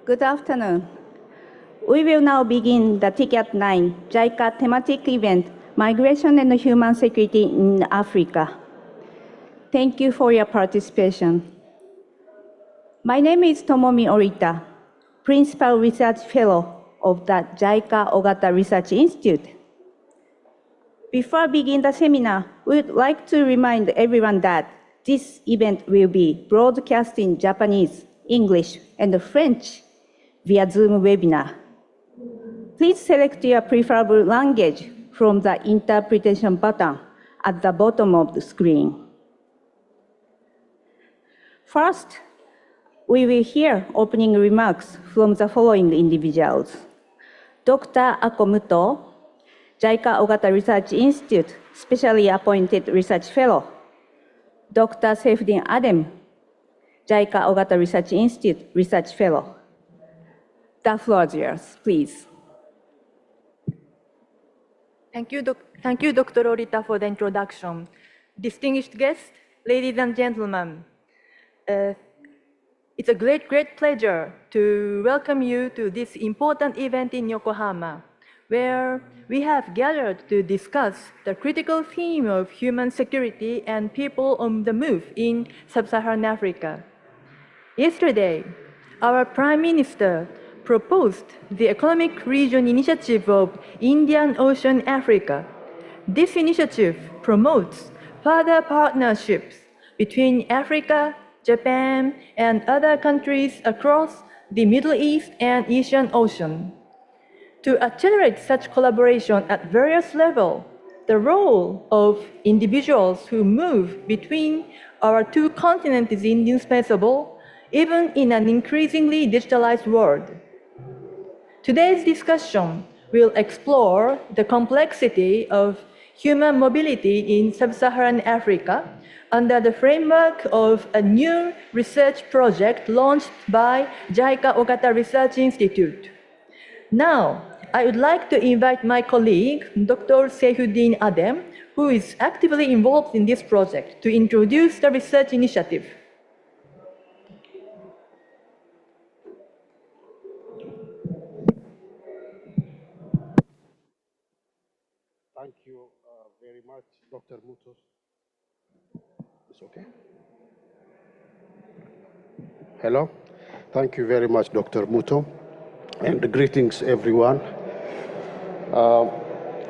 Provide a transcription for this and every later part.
Good afternoon. We will now begin the TICAD9 JICA thematic event, Migration and Human Security in Africa. Thank you for your participation. My name is Tomomi Orita, Principal Research Fellow of the JICA Ogata Research Institute. Before beginning the seminar, we would like to remind everyone that this event will be broadcast in Japanese, English, and French via Zoom webinar. Please select your preferable language from the interpretation button at the bottom of the screen. First, we will hear opening remarks from the following individuals. Dr. Ako Muto, JICA Ogata Research Institute Specially Appointed Research Fellow. Dr. Saifuddin Adem, JICA Ogata Research Institute Research Fellow. The floor is yours, please. Thank you, Dr. Orita, for the introduction. Distinguished guests, ladies and gentlemen, it's a great pleasure to welcome you to this important event in Yokohama, where we have gathered to discuss the critical theme of human security and people on the move in sub-Saharan Africa. Yesterday, our Prime Minister proposed the Economic Region Initiative of Indian Ocean Africa. This initiative promotes further partnerships between Africa, Japan, and other countries across the Middle East and Asian Ocean. To accelerate such collaboration at various levels, the role of individuals who move between our two continents is indispensable, even in an increasingly digitalized world. Today's discussion will explore the complexity of human mobility in sub-Saharan Africa under the framework of a new research project launched by JICA Ogata Research Institute. Now, I would like to invite my colleague, Dr. Saifuddin Adem, who is actively involved in this project, to introduce the research initiative. Thank you very much, Dr. Muto. It's okay? Hello. Thank you very much, Dr. Muto. And greetings, everyone.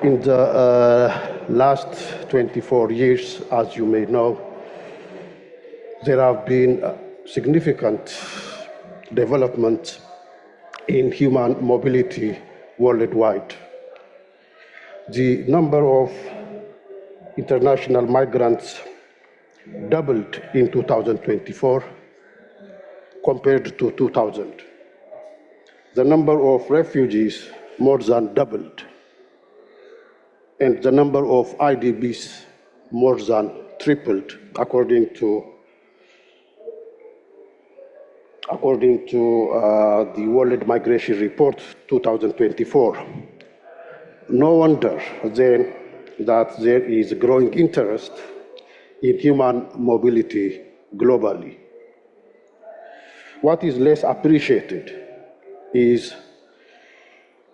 In the last 24 years, as you may know, there have been significant developments in human mobility worldwide. The number of international migrants doubled in 2024 compared to 2000. The number of refugees more than doubled, and the number of IDPs more than tripled, according to the World Migration Report 2024. No wonder then that there is growing interest in human mobility globally. What is less appreciated is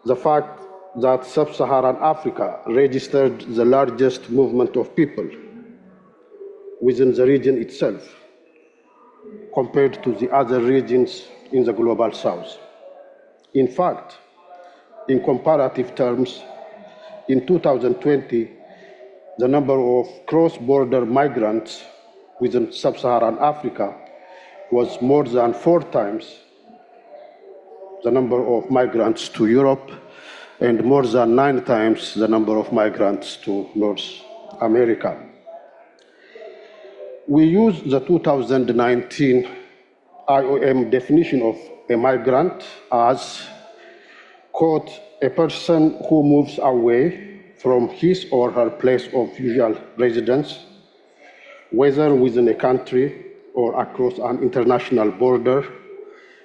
the fact that sub-Saharan Africa registered the largest movement of people within the region itself compared to the other regions in the global south. In fact, in comparative terms, in 2020, the number of cross-border migrants within sub-Saharan Africa was more than 4 times the number of migrants to Europe and more than 9 times the number of migrants to North America. We use the 2019 IOM definition of a migrant as, quote, a person who moves away from his or her place of usual residence, whether within a country or across an international border,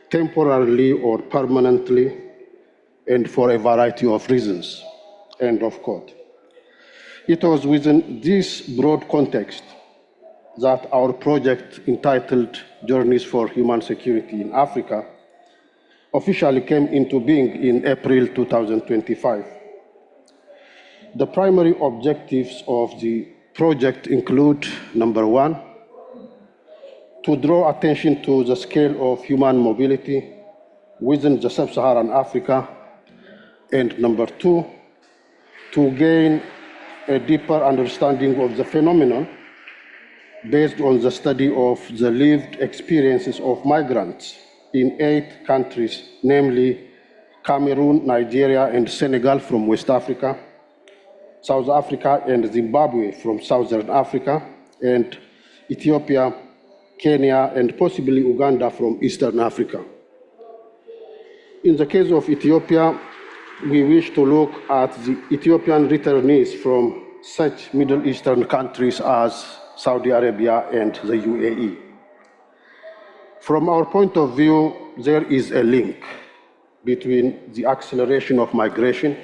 temporarily or permanently, and for a variety of reasons, end of quote. It was within this broad context that our project entitled Journeys for Human Security in Africa officially came into being in April 2025. The primary objectives of the project include, number one, to draw attention to the scale of human mobility within the sub-Saharan Africa, and number two, to gain a deeper understanding of the phenomenon based on the study of the lived experiences of migrants in 8 countries, namely Cameroon, Nigeria, and Senegal from West Africa, South Africa and Zimbabwe from Southern Africa, and Ethiopia, Kenya, and possibly Uganda from Eastern Africa. In the case of Ethiopia, we wish to look at the Ethiopian returnees from such Middle Eastern countries as Saudi Arabia and the UAE. From our point of view, there is a link between the acceleration of migration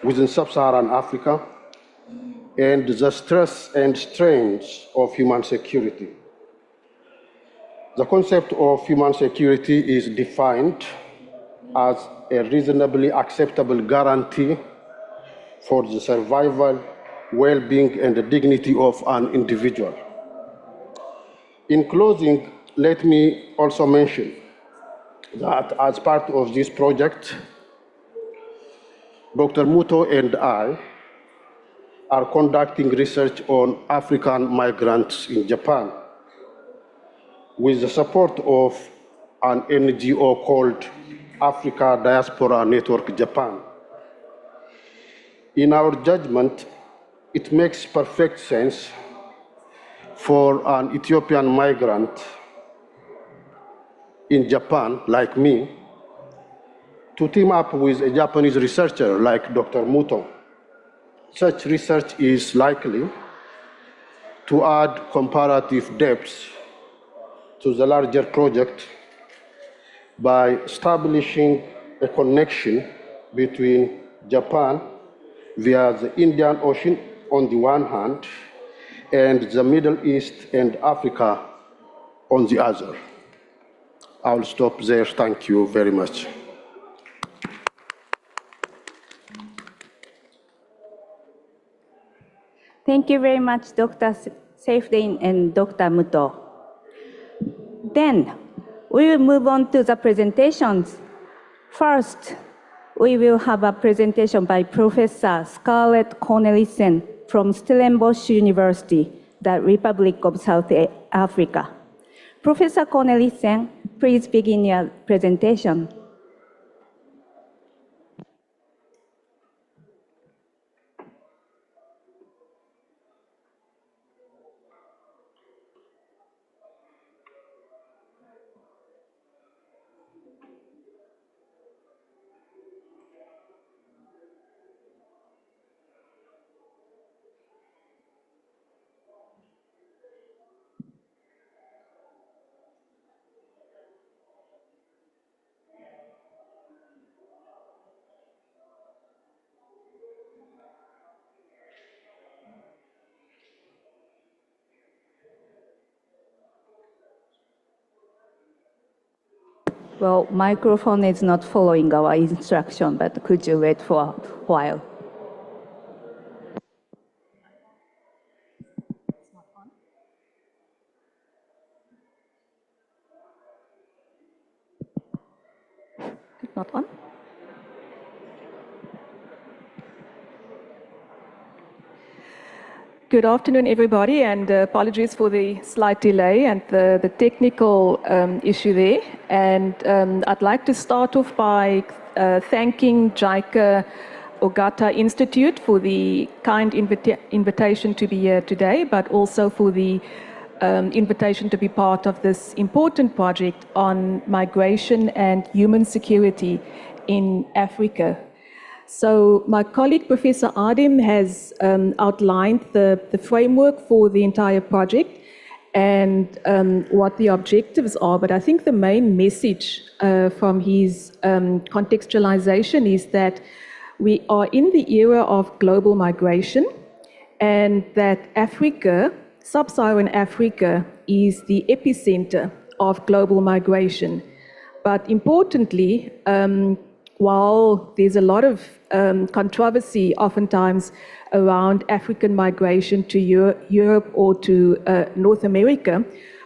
within sub-Saharan Africa and the stress and strains of human security. The concept of human security is defined as a reasonably acceptable guarantee for the survival, well-being, and the dignity of an individual. In closing, let me also mention that as part of this project, Dr. Muto and I are conducting research on African migrants in Japan with the support of an NGO called Africa Diaspora Network Japan. In our judgment, it makes perfect sense for an Ethiopian migrant in Japan, like me, to team up with a Japanese researcher like Dr. Muto. Such research is likely to add comparative depth to the larger project by establishing a connection between Japan via the Indian Ocean on the one hand and the Middle East and Africa on the other. I'll stop there. Thank you very much. Thank you very much, Dr. Saifdin and Dr. Muto. Then, we will move on to the presentations. First, we will have a presentation by Professor Scarlett Cornelissen from Stellenbosch University, the Republic of South Africa. Professor Cornelissen, please begin your presentation. Well, microphone is not following our instruction, but could you wait for a while? It's not on? Good afternoon, everybody, and apologies for the slight delay and the technical issue there. And I'd like to start off by thanking JICA Ogata Institute for the kind invitation to be here today, but also for the invitation to be part of this important project on migration and human security in Africa. So my colleague, Professor Adem, has outlined the framework for the entire project and what the objectives are. But I think the main message from his contextualization is that we are in the era of global migration and that Africa, sub-Saharan Africa, is the epicenter of global migration. But importantly, while there's a lot of controversy oftentimes around African migration to Europe or to North America,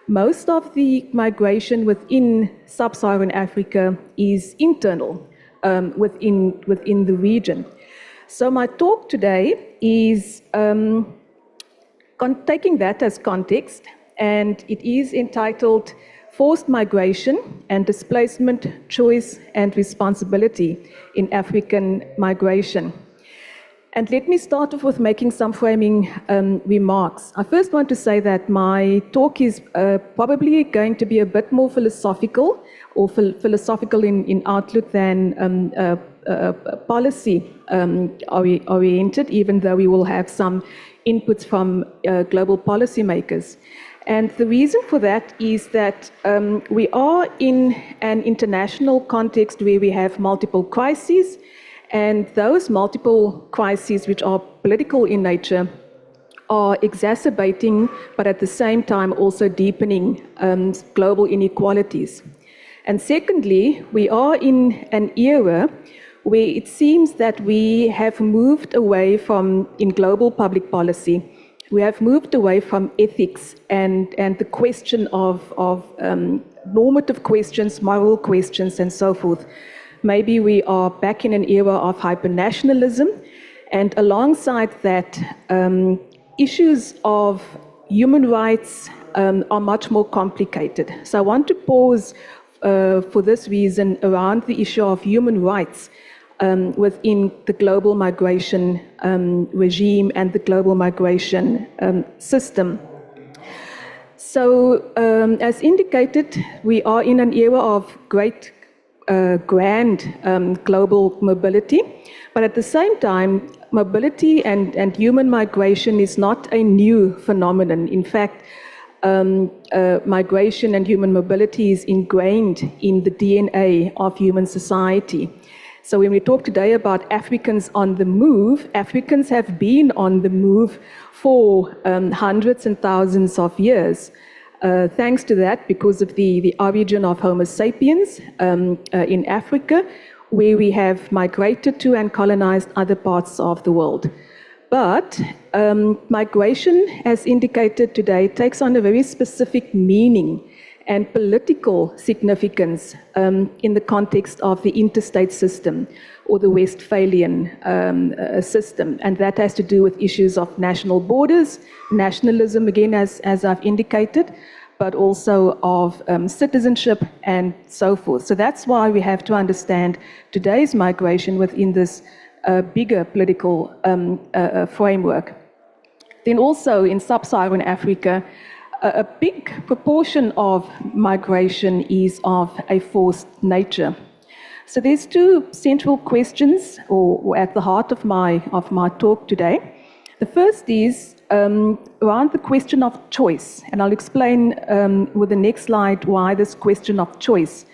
most of the migration within sub-Saharan Africa is internal within the region. So my talk today is taking that as context, and it is entitled Forced Migration and Displacement, Choice and Responsibility in African Migration. And let me start off with making some framing remarks. I first want to say that my talk is probably going to be a bit more philosophical or philosophical in outlook than policy oriented, even though we will have some inputs from global policymakers. And the reason for that is that we are in an international context where we have multiple crises, and those multiple crises, which are political in nature, are exacerbating, but at the same time also deepening global inequalities. And secondly, we are in an era where it seems that we have moved away from, in global public policy, we have moved away from ethics and the question of normative questions, moral questions, and so forth. Maybe we are back in an era of hyper-nationalism, and alongside that, issues of human rights are much more complicated. So I want to pause for this reason around the issue of human rights within the global migration regime and the global migration system. So, as indicated, we are in an era of great, grand global mobility, but at the same time, mobility and human migration is not a new phenomenon. In fact, migration and human mobility is ingrained in the DNA of human society. So when we talk today about Africans on the move, Africans have been on the move for hundreds and thousands of years. Thanks to that, because of the origin of Homo sapiens in Africa, where we have migrated to and colonized other parts of the world. But migration, as indicated today, takes on a very specific meaning and political significance in the context of the interstate system or the Westphalian system. And that has to do with issues of national borders, nationalism, again, as I've indicated, but also of citizenship and so forth. So that's why we have to understand today's migration within this bigger political framework. Then also in sub-Saharan Africa, a big proportion of migration is of a forced nature. So there's two central questions or at the heart of my talk today. The first is around the question of choice, and I'll explain with the next slide why this question of choice,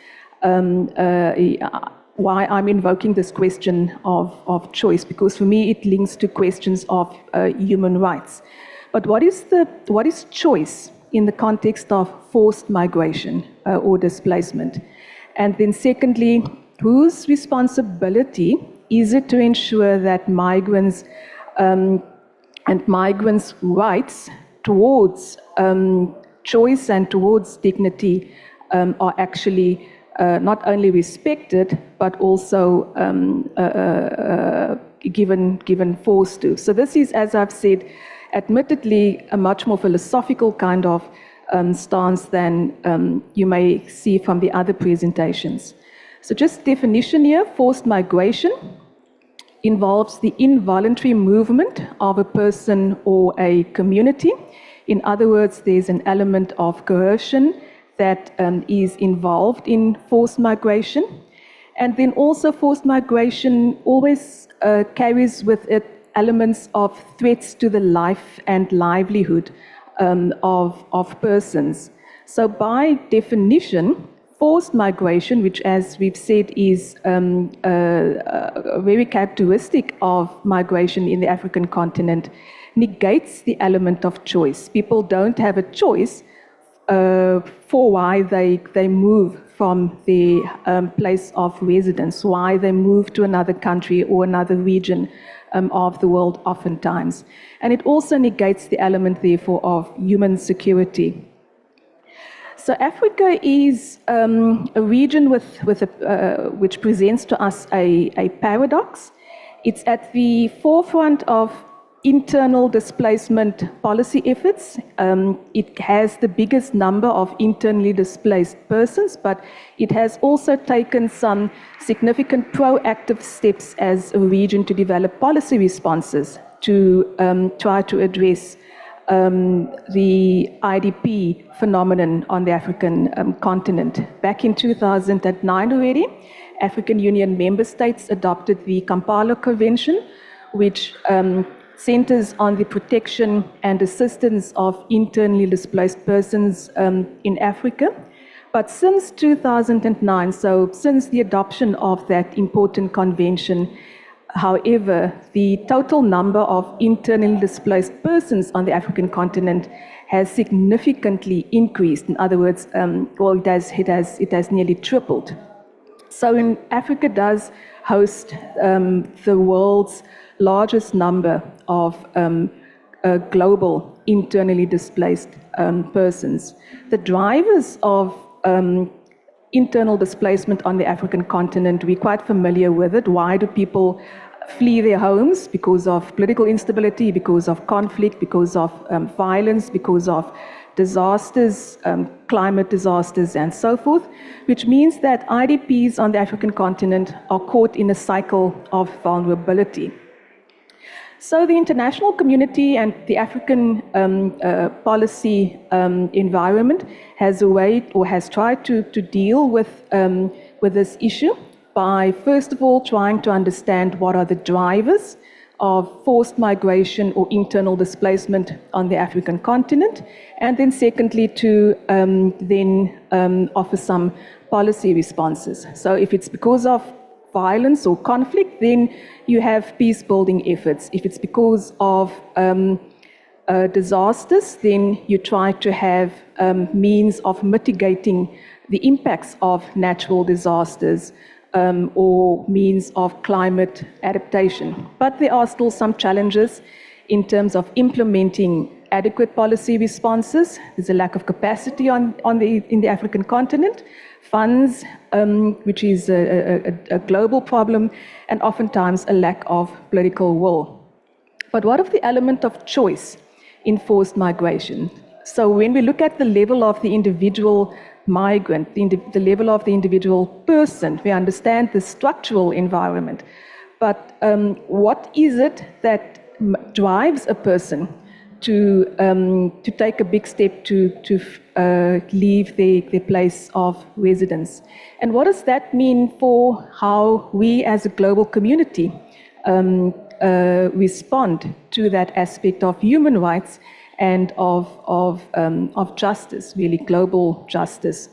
why I'm invoking this question of choice, because for me it links to questions of human rights. But what is choice in the context of forced migration or displacement? And then secondly, whose responsibility is it to ensure that migrants and migrants' rights towards choice and towards dignity are actually not only respected, but also given force to? So this is, as I've said, admittedly a much more philosophical kind of stance than you may see from the other presentations. So just definition here, forced migration involves the involuntary movement of a person or a community. In other words, there's an element of coercion that is involved in forced migration. And then also forced migration always carries with it elements of threats to the life and livelihood of persons. So by definition, forced migration, which as we've said is very characteristic of migration in the African continent, negates the element of choice. People don't have a choice for why they move from their place of residence, why they move to another country or another region of the world oftentimes. And it also negates the element, therefore, of human security. So Africa is a region which presents to us a paradox. It's at the forefront of internal displacement policy efforts. It has the biggest number of internally displaced persons, but it has also taken some significant proactive steps as a region to develop policy responses to try to address the IDP phenomenon on the African continent. Back in 2009 already, African Union member states adopted the Kampala Convention, which centers on the protection and assistance of internally displaced persons in Africa. But since 2009, so since the adoption of that important convention, however, the total number of internally displaced persons on the African continent has significantly increased. In other words, it has nearly tripled. So Africa does host the world's largest number of global internally displaced persons. The drivers of internal displacement on the African continent, we're quite familiar with it. Why do people flee their homes? Because of political instability, because of conflict, because of violence, because of disasters, climate disasters, and so forth, which means that IDPs on the African continent are caught in a cycle of vulnerability. So the international community and the African policy environment has tried to deal with this issue by, first of all, trying to understand what are the drivers of forced migration or internal displacement on the African continent, and then secondly to offer some policy responses. So if it's because of violence or conflict, then you have peace-building efforts. If it's because of disasters, then you try to have means of mitigating the impacts of natural disasters or means of climate adaptation. But there are still some challenges in terms of implementing adequate policy responses. There's a lack of capacity in the African continent, funds, which is a global problem, and oftentimes a lack of political will. But what of the element of choice in forced migration? So when we look at the level of the individual migrant, the level of the individual person, we understand the structural environment. But what is it that drives a person to take a big step to leave their place of residence? And what does that mean for how we as a global community respond to that aspect of human rights and of justice, really global justice?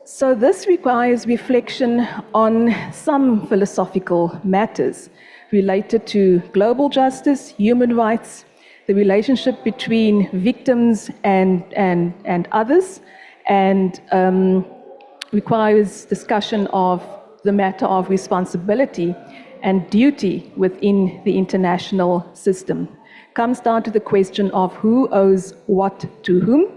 So this requires reflection on some philosophical matters related to global justice, human rights, the relationship between victims and others, and requires discussion of the matter of responsibility and duty within the international system. Comes down to the question of who owes what to whom,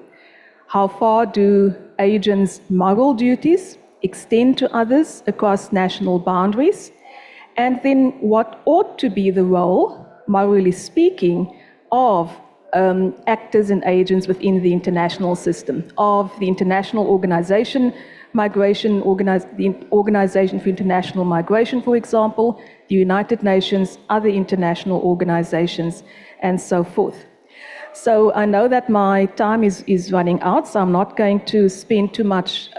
how far do agents' moral duties extend to others across national boundaries, and then what ought to be the role, morally speaking, of actors and agents within the international system, of the international organization, the Organization for International Migration, for example, the United Nations, other international organizations, and so forth. So I know that my time is running out, so I'm not going to spend too much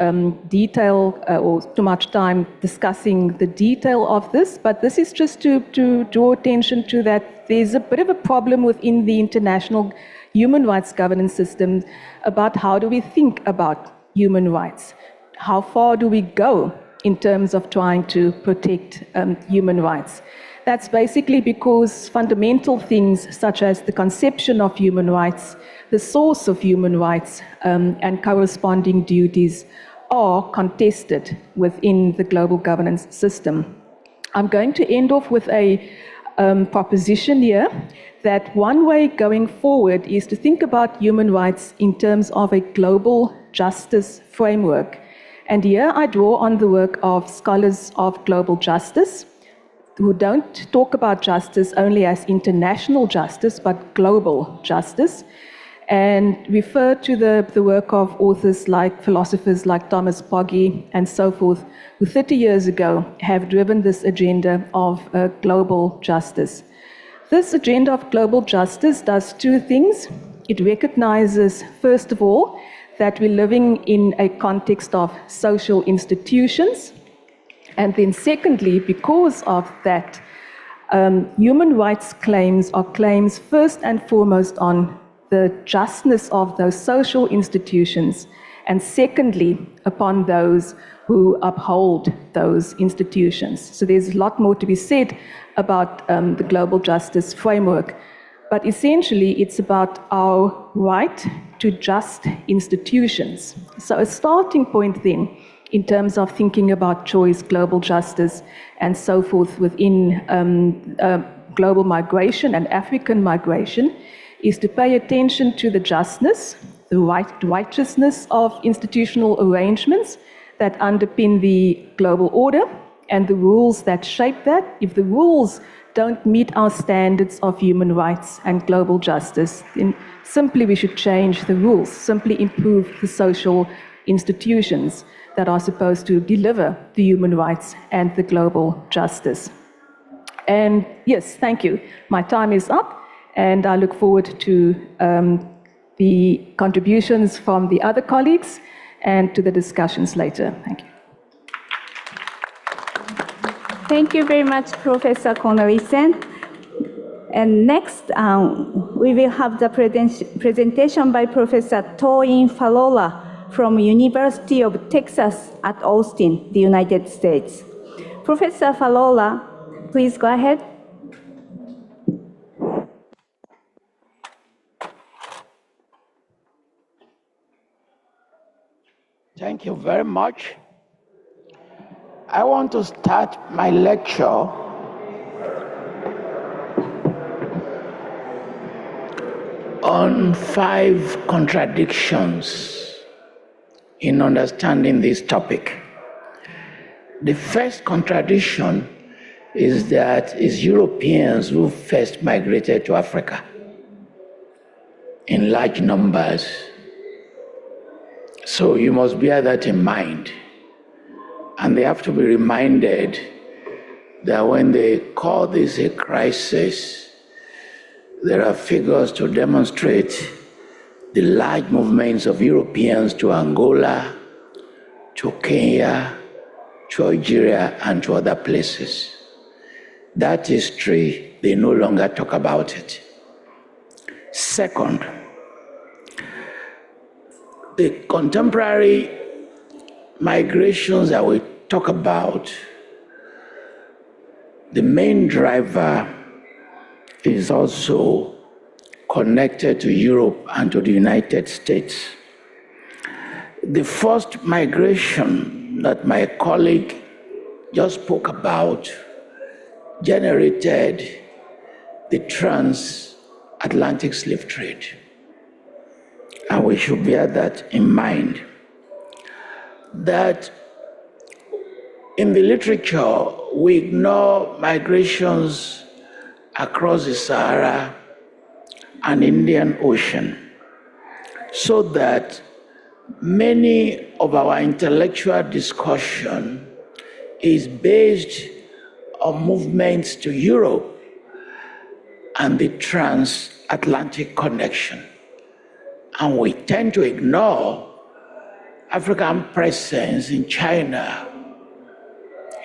detail or too much time discussing the detail of this, but this is just to draw attention to that there's a bit of a problem within the international human rights governance system about how do we think about human rights. How far do we go in terms of trying to protect human rights? That's basically because fundamental things such as the conception of human rights, the source of human rights, and corresponding duties are contested within the global governance system. I'm going to end off with a proposition here that one way going forward is to think about human rights in terms of a global justice framework. And here I draw on the work of scholars of global justice, who don't talk about justice only as international justice, but global justice, and refer to the work of authors like philosophers like Thomas Pogge and so forth, who 30 years ago have driven this agenda of global justice. This agenda of global justice does two things. It recognizes, first of all, that we're living in a context of social institutions. And then secondly, because of that, human rights claims are claims first and foremost on the justness of those social institutions, and secondly, upon those who uphold those institutions. So there's a lot more to be said about the global justice framework, but essentially it's about our right to just institutions. So a starting point then, in terms of thinking about choice, global justice, and so forth within global migration and African migration, is to pay attention to the justness, the righteousness of institutional arrangements that underpin the global order and the rules that shape that. If the rules don't meet our standards of human rights and global justice, then simply we should change the rules, simply improve the social institutions that are supposed to deliver the human rights and the global justice. And yes, thank you. My time is up, and I look forward to the contributions from the other colleagues and to the discussions later. Thank you. Thank you very much, Professor Cornelissen. And next, we will have the presentation by Professor Toyin Falola from University of Texas at Austin, the United States. Professor Falola, please go ahead. Thank you very much. I want to start my lecture on 5 contradictions in understanding this topic. The first contradiction is that it's Europeans who first migrated to Africa in large numbers. So you must bear that in mind. And they have to be reminded that when they call this a crisis, there are figures to demonstrate the large movements of Europeans to Angola, to Kenya, to Algeria, and to other places. That history, they no longer talk about it. Second, the contemporary migrations that we talk about, the main driver is also connected to Europe and to the United States. The first migration that my colleague just spoke about generated the transatlantic slave trade. And we should bear that in mind. That in the literature, we ignore migrations across the Sahara and Indian Ocean, so that many of our intellectual discussion is based on movements to Europe and the transatlantic connection. And we tend to ignore African presence in China,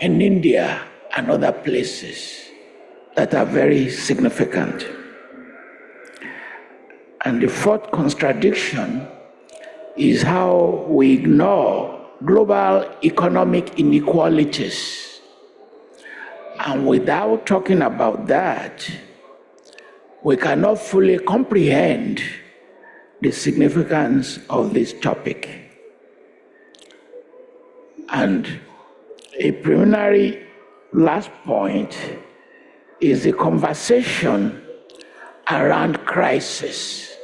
in India, and other places that are very significant. And the fourth contradiction is how we ignore global economic inequalities. And without talking about that, we cannot fully comprehend the significance of this topic. And a preliminary last point is the conversation around crisis.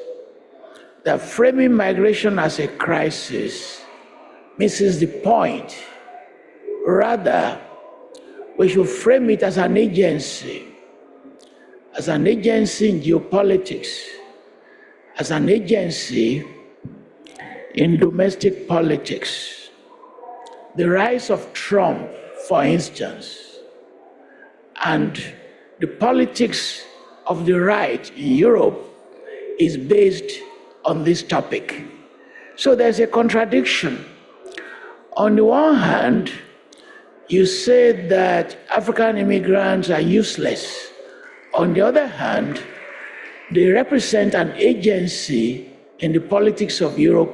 That framing migration as a crisis misses the point. Rather, we should frame it as an agency in geopolitics, as an agency in domestic politics. The rise of Trump, for instance, and the politics of the right in Europe is based on this topic. So there's a contradiction. On the one hand, you say that African immigrants are useless. On the other hand, they represent an agency in the politics of Europe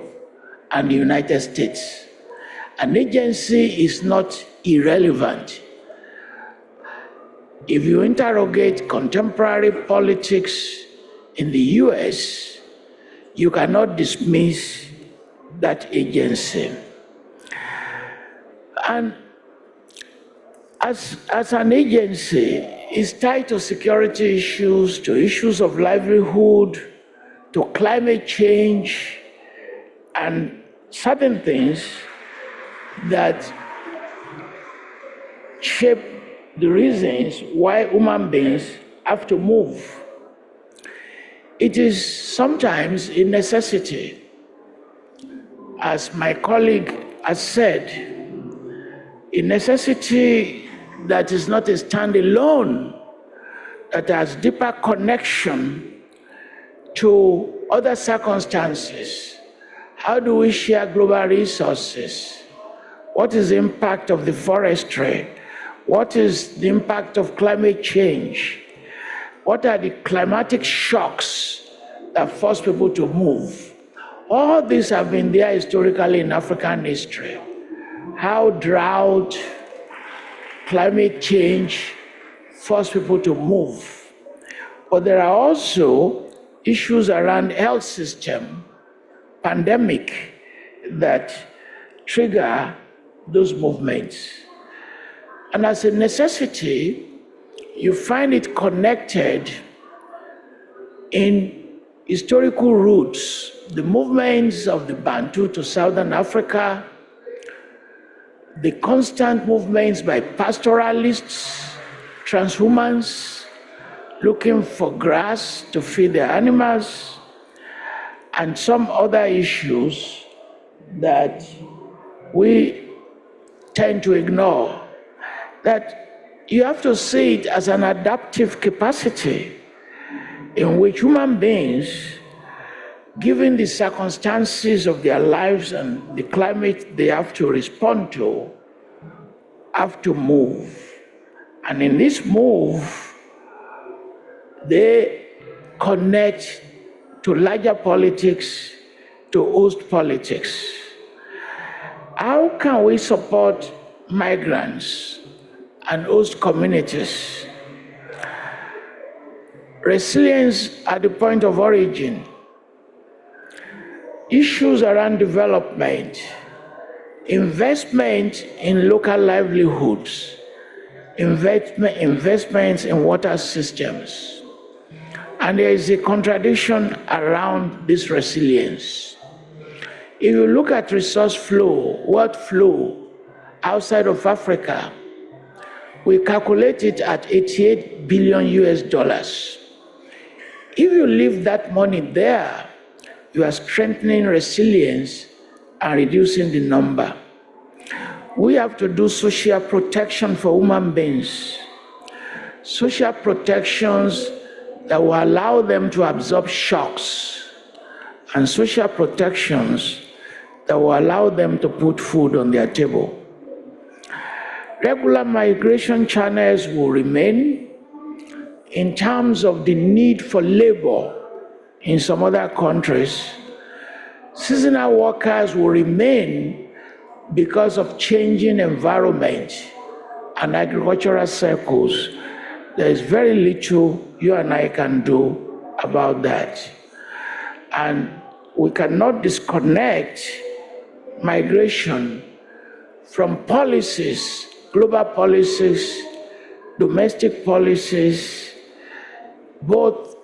and the United States. An agency is not irrelevant. If you interrogate contemporary politics in the US, you cannot dismiss that agency. And as an agency, it's tied to security issues, to issues of livelihood, to climate change, and certain things that shape the reasons why human beings have to move. It is sometimes a necessity. As my colleague has said, a necessity that is not a standalone, that has deeper connection to other circumstances. How do we share global resources? What is the impact of the forestry? What is the impact of climate change? What are the climatic shocks that force people to move? All these have been there historically in African history. How drought, climate change force people to move. But there are also issues around health system, pandemic, that trigger those movements. And as a necessity, you find it connected in historical roots, the movements of the Bantu to Southern Africa, the constant movements by pastoralists, transhumans, looking for grass to feed their animals, and some other issues that we tend to ignore, that you have to see it as an adaptive capacity in which human beings, given the circumstances of their lives and the climate they have to respond to, have to move. And in this move, they connect to larger politics, to host politics. How can we support migrants and host communities? Resilience at the point of origin, issues around development, investment in local livelihoods, investments in water systems. And there is a contradiction around this resilience. If you look at resource flow, world flow outside of Africa, we calculate it at 88 billion US dollars. If you leave that money there, you are strengthening resilience and reducing the number. We have to do social protection for human beings, social protections that will allow them to absorb shocks, and social protections that will allow them to put food on their table. Regular migration channels will remain in terms of the need for labor in some other countries. Seasonal workers will remain because of changing environment and agricultural cycles. There is very little you and I can do about that. And we cannot disconnect migration from policies, global policies, domestic policies, both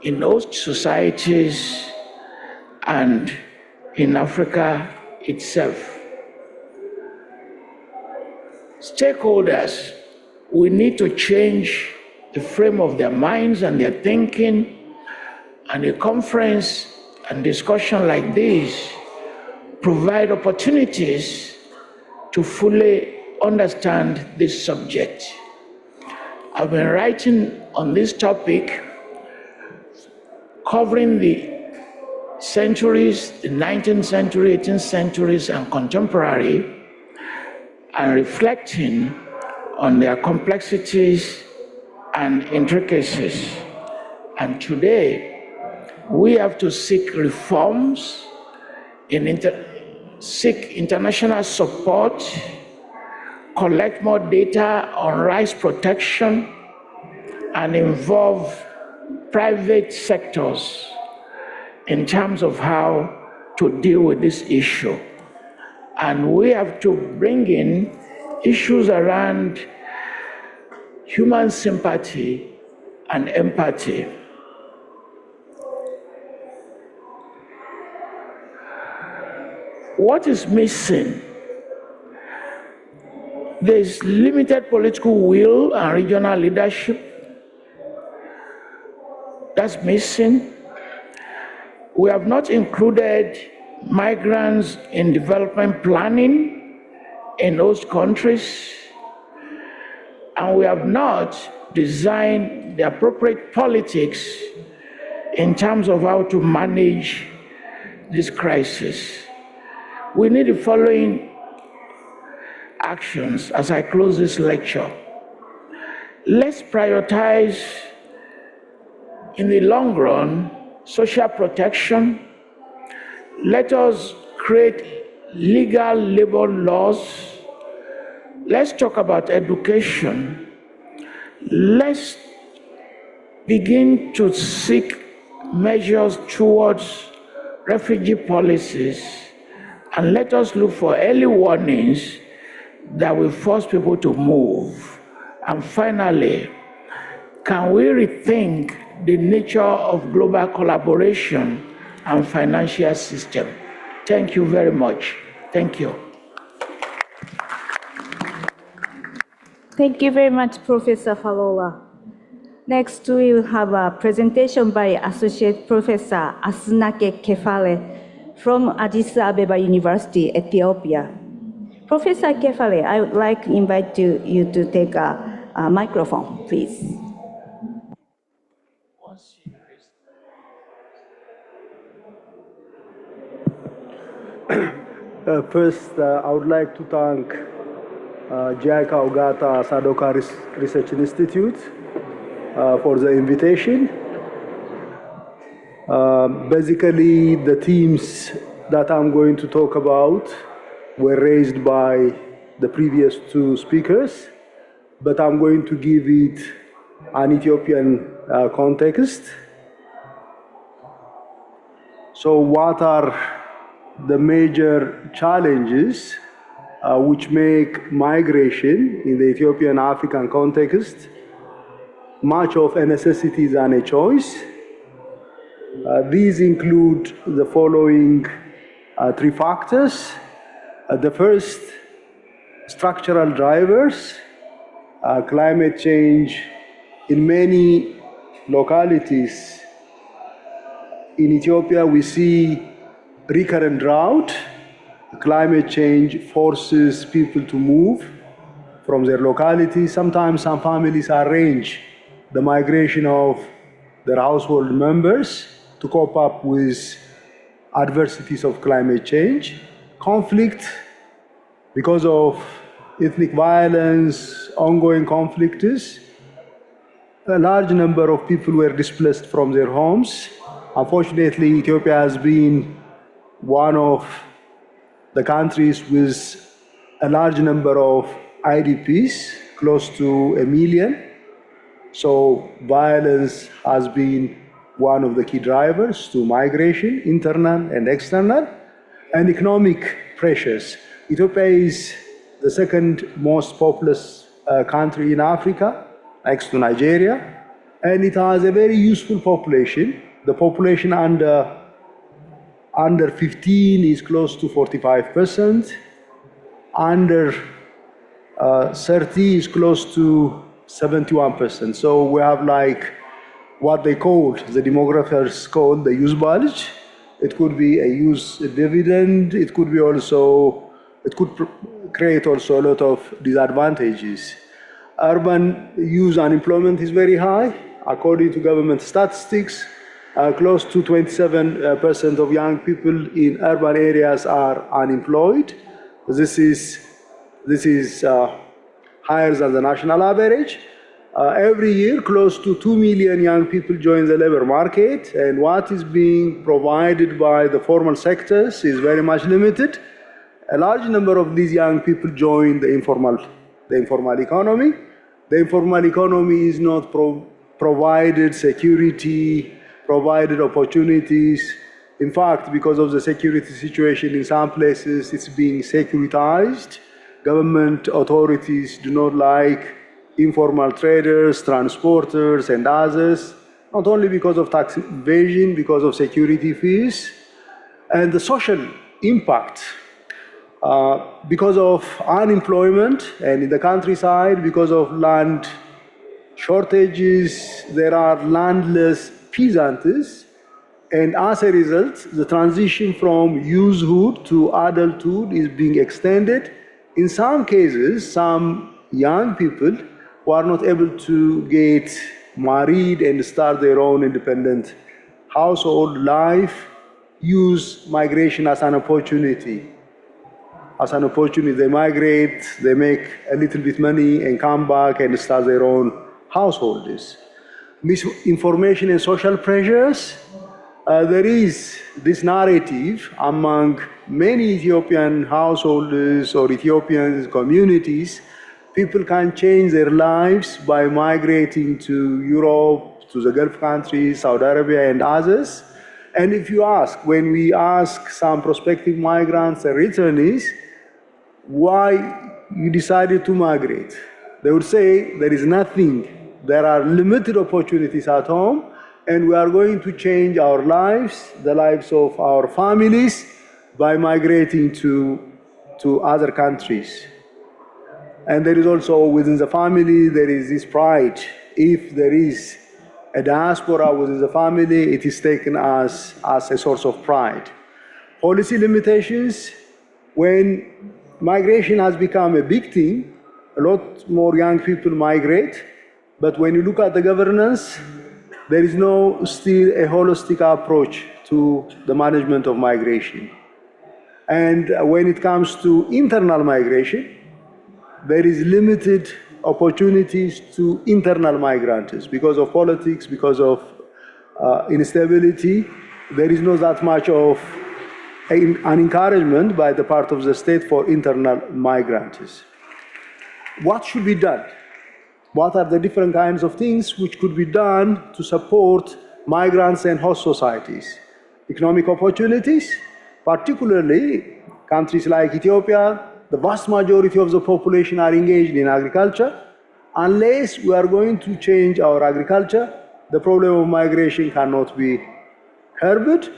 in host societies and in Africa itself. Stakeholders, we need to change the frame of their minds and their thinking, and a conference and discussion like this provide opportunities to fully understand this subject. I've been writing on this topic, covering the centuries, the 19th century, 18th centuries, and contemporary, and reflecting on their complexities and intricacies. And today, we have to seek reforms, seek international support, collect more data on rights protection, and involve private sectors in terms of how to deal with this issue. And we have to bring in issues around human sympathy and empathy. What is missing? There is limited political will and regional leadership. That's missing. We have not included migrants in development planning in those countries, and we have not designed the appropriate politics in terms of how to manage this crisis. We need the following actions as I close this lecture. Let's prioritize, in the long run, social protection. Let us create legal labor laws. Let's talk about education. Let's begin to seek measures towards refugee policies, and let us look for early warnings that will force people to move. And finally, can we rethink the nature of global collaboration and financial system? Thank you very much. Thank you. Thank you very much, Professor Falola. Next, we will have a presentation by Associate Professor Asnake Kefale from Addis Ababa University, Ethiopia. Professor Kefale, I would like to invite you to take a microphone, please. First, I would like to thank JICA Ogata Sadoka Research Institute for the invitation. Basically, the themes that I'm going to talk about were raised by the previous two speakers, but I'm going to give it an Ethiopian context. So what are the major challenges which make migration in the Ethiopian-African context much of a necessity than a choice? These include the following three factors. The first, structural drivers, climate change. In many localities in Ethiopia, we see recurrent drought. Climate change forces people to move from their locality. Sometimes some families arrange the migration of their household members to cope up with adversities of climate change. Conflict, because of ethnic violence, ongoing conflicts, a large number of people were displaced from their homes. Unfortunately, Ethiopia has been one of the countries with a large number of IDPs, close to 1 million. So violence has been one of the key drivers to migration, internal and external, and economic pressures. Ethiopia is the second most populous country in Africa, next to Nigeria, and it has a very useful population. The population under 15 is close to 45%, under 30 is close to 71%. So we have like what they call, the demographers call the use bulge. It could be a use dividend. It could be also, it could create also a lot of disadvantages. Urban use unemployment is very high. According to government statistics, close to 27% of young people in urban areas are unemployed. This is higher than the national average. Every year, close to 2 million young people join the labor market, and what is being provided by the formal sectors is very much limited. A large number of these young people join the informal economy. The informal economy is not provided security, provided opportunities. In fact, because of the security situation in some places, it's being securitized. Government authorities do not like informal traders, transporters, and others, not only because of tax evasion, because of security fees, and the social impact, because of unemployment, and in the countryside, because of land shortages, there are landless peasants, and as a result, the transition from youthhood to adulthood is being extended. In some cases, some young people who are not able to get married and start their own independent household life use migration as an opportunity. As an opportunity, they migrate, they make a little bit money and come back and start their own households. Misinformation and social pressures. There is this narrative among many Ethiopian households or Ethiopian communities. People can change their lives by migrating to Europe, to the Gulf countries, Saudi Arabia, and others. And if you ask, when we ask some prospective migrants and returnees, why you decided to migrate, they would say there is nothing. There are limited opportunities at home, and we are going to change our lives, the lives of our families, by migrating to other countries. And there is also within the family, there is this pride. If there is a diaspora within the family, it is taken as a source of pride. Policy limitations. When migration has become a big thing, a lot more young people migrate. But when you look at the governance, there is still a holistic approach to the management of migration. And when it comes to internal migration, there is limited opportunities to internal migrants because of politics, because of instability. There is not that much of an encouragement by the part of the state for internal migrants. What should be done? What are the different kinds of things which could be done to support migrants and host societies? Economic opportunities, particularly countries like Ethiopia, the vast majority of the population are engaged in agriculture. Unless we are going to change our agriculture, the problem of migration cannot be curbed.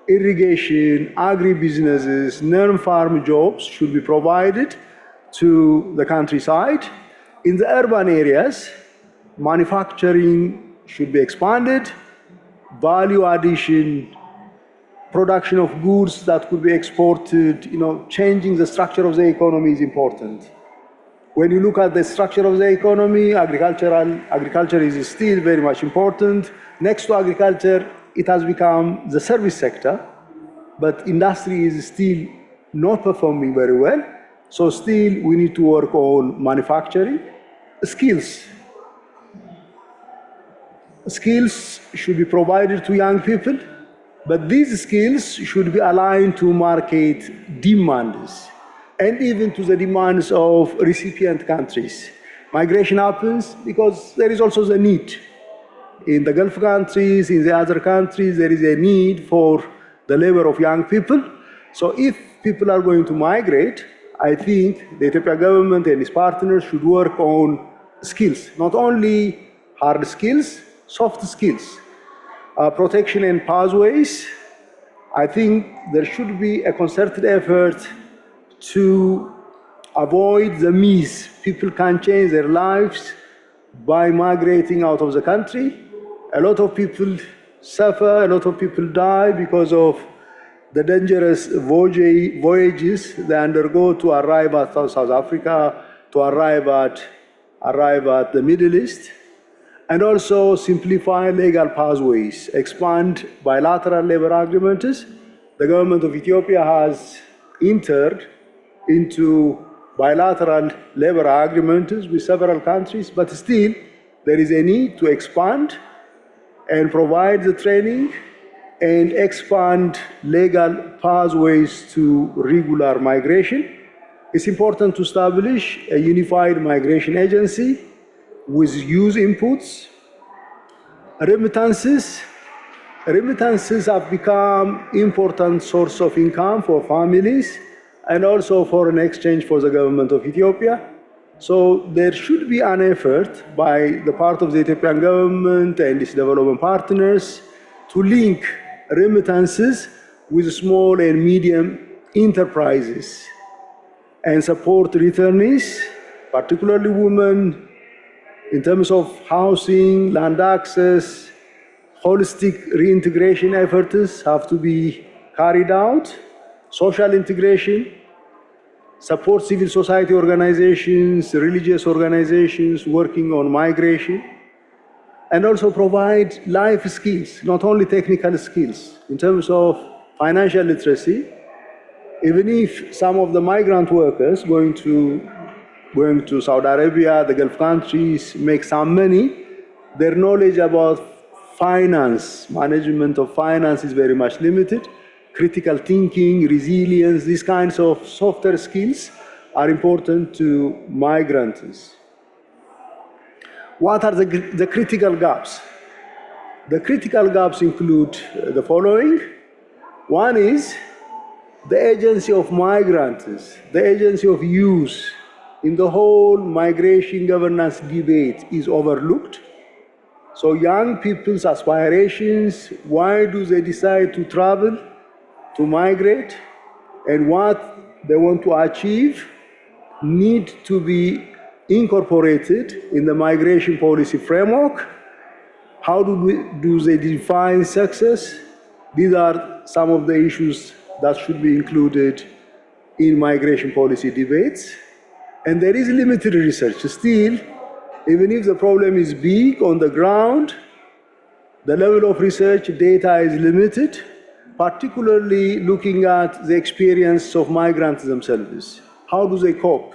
Irrigation, agribusinesses, non-farm jobs should be provided to the countryside. In the urban areas, manufacturing should be expanded, value addition, production of goods that could be exported, changing the structure of the economy is important. When you look at the structure of the economy, agriculture is still very much important. Next to agriculture, it has become the service sector, but industry is still not performing very well. So still we need to work on manufacturing. Skills. Skills should be provided to young people, but these skills should be aligned to market demands and even to the demands of recipient countries. Migration happens because there is also the need. In the Gulf countries, in the other countries, there is a need for the labor of young people. So if people are going to migrate, I think the Ethiopian government and its partners should work on skills, not only hard skills, soft skills, protection and pathways. I think there should be a concerted effort to avoid the myth people can change their lives by migrating out of the country. A lot of people suffer, a lot of people die because of the dangerous voyages they undergo to arrive at South Africa, to arrive at the Middle East, and also simplify legal pathways, expand bilateral labor agreements. The government of Ethiopia has entered into bilateral labor agreements with several countries, but still there is a need to expand and provide the training and expand legal pathways to regular migration. It's important to establish a unified migration agency with youth inputs. Remittances have become important source of income for families and also foreign exchange for the government of Ethiopia. So there should be an effort by the part of the Ethiopian government and its development partners to link remittances with small and medium enterprises and support returnees, particularly women, in terms of housing, land access. Holistic reintegration efforts have to be carried out, social integration, support civil society organizations, religious organizations working on migration, and also provide life skills, not only technical skills, in terms of financial literacy. Even if some of the migrant workers going to Saudi Arabia, the Gulf countries, make some money, their knowledge about finance, management of finance is very much limited. Critical thinking, resilience, these kinds of softer skills are important to migrants. What are the critical gaps? The critical gaps include the following. One is the agency of migrants, the agency of youth in the whole migration governance debate is overlooked. So young people's aspirations, why do they decide to travel, to migrate, and what they want to achieve need to be incorporated in the migration policy framework. How do they define success? These are some of the issues that should be included in migration policy debates. And there is limited research still. Even if the problem is big on the ground, the level of research data is limited, particularly looking at the experience of migrants themselves. How do they cope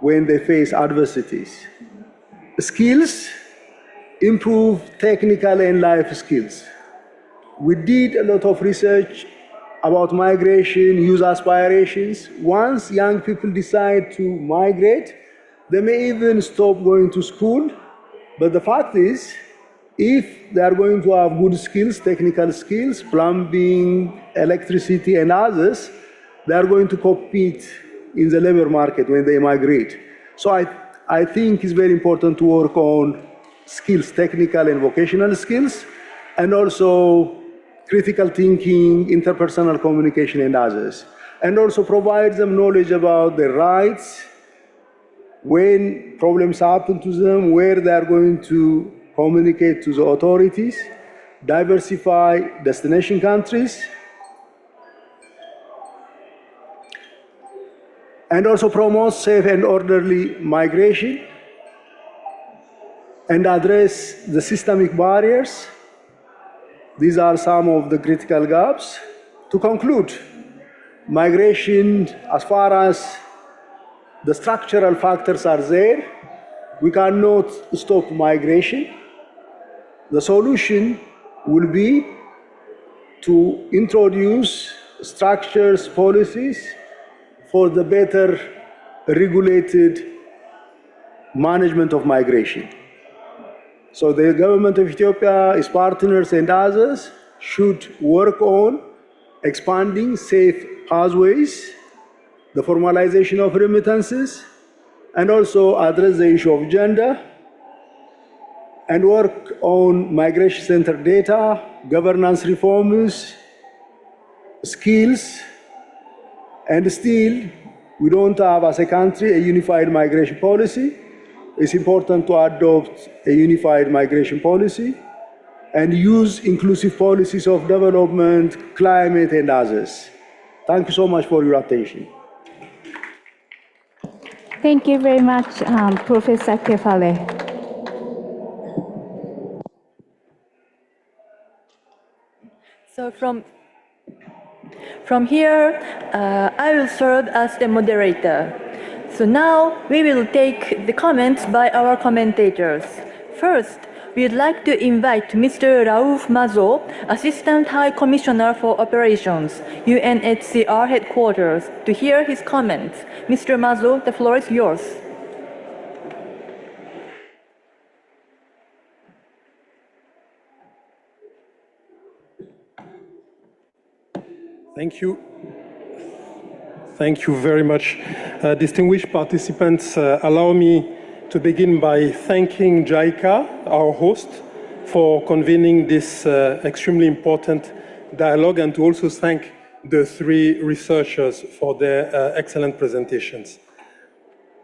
when they face adversities? Skills, improve technical and life skills. We did a lot of research about migration, youth aspirations. Once young people decide to migrate, they may even stop going to school. But the fact is, if they are going to have good skills, technical skills, plumbing, electricity, and others, they are going to compete in the labor market when they migrate. So I think it's very important to work on skills, technical and vocational skills, and also critical thinking, interpersonal communication, and others. And also provide them knowledge about their rights, when problems happen to them, where they are going to communicate to the authorities, diversify destination countries, and also promote safe and orderly migration, and address the systemic barriers. These are some of the critical gaps. To conclude, migration, as far as the structural factors are there, we cannot stop migration. The solution will be to introduce structures, policies for the better regulated management of migration. So the government of Ethiopia, its partners and others should work on expanding safe pathways the formalization of remittances, and also address the issue of gender, and work on migration-centered data, governance reforms, skills, and still, we don't have, as a country, a unified migration policy. It's important to adopt a unified migration policy and use inclusive policies of development, climate, and others. Thank you so much for your attention. Thank you very much, Professor Kefale. So from here, I will serve as the moderator. So now we will take the comments by our commentators. First, we would like to invite Mr. Raouf Mazo, Assistant High Commissioner for Operations, UNHCR Headquarters, to hear his comments. Mr. Mazo, the floor is yours. Thank you. Thank you very much. Distinguished participants, allow me to begin by thanking JICA, our host, for convening this extremely important dialogue, and to also thank the three researchers for their excellent presentations.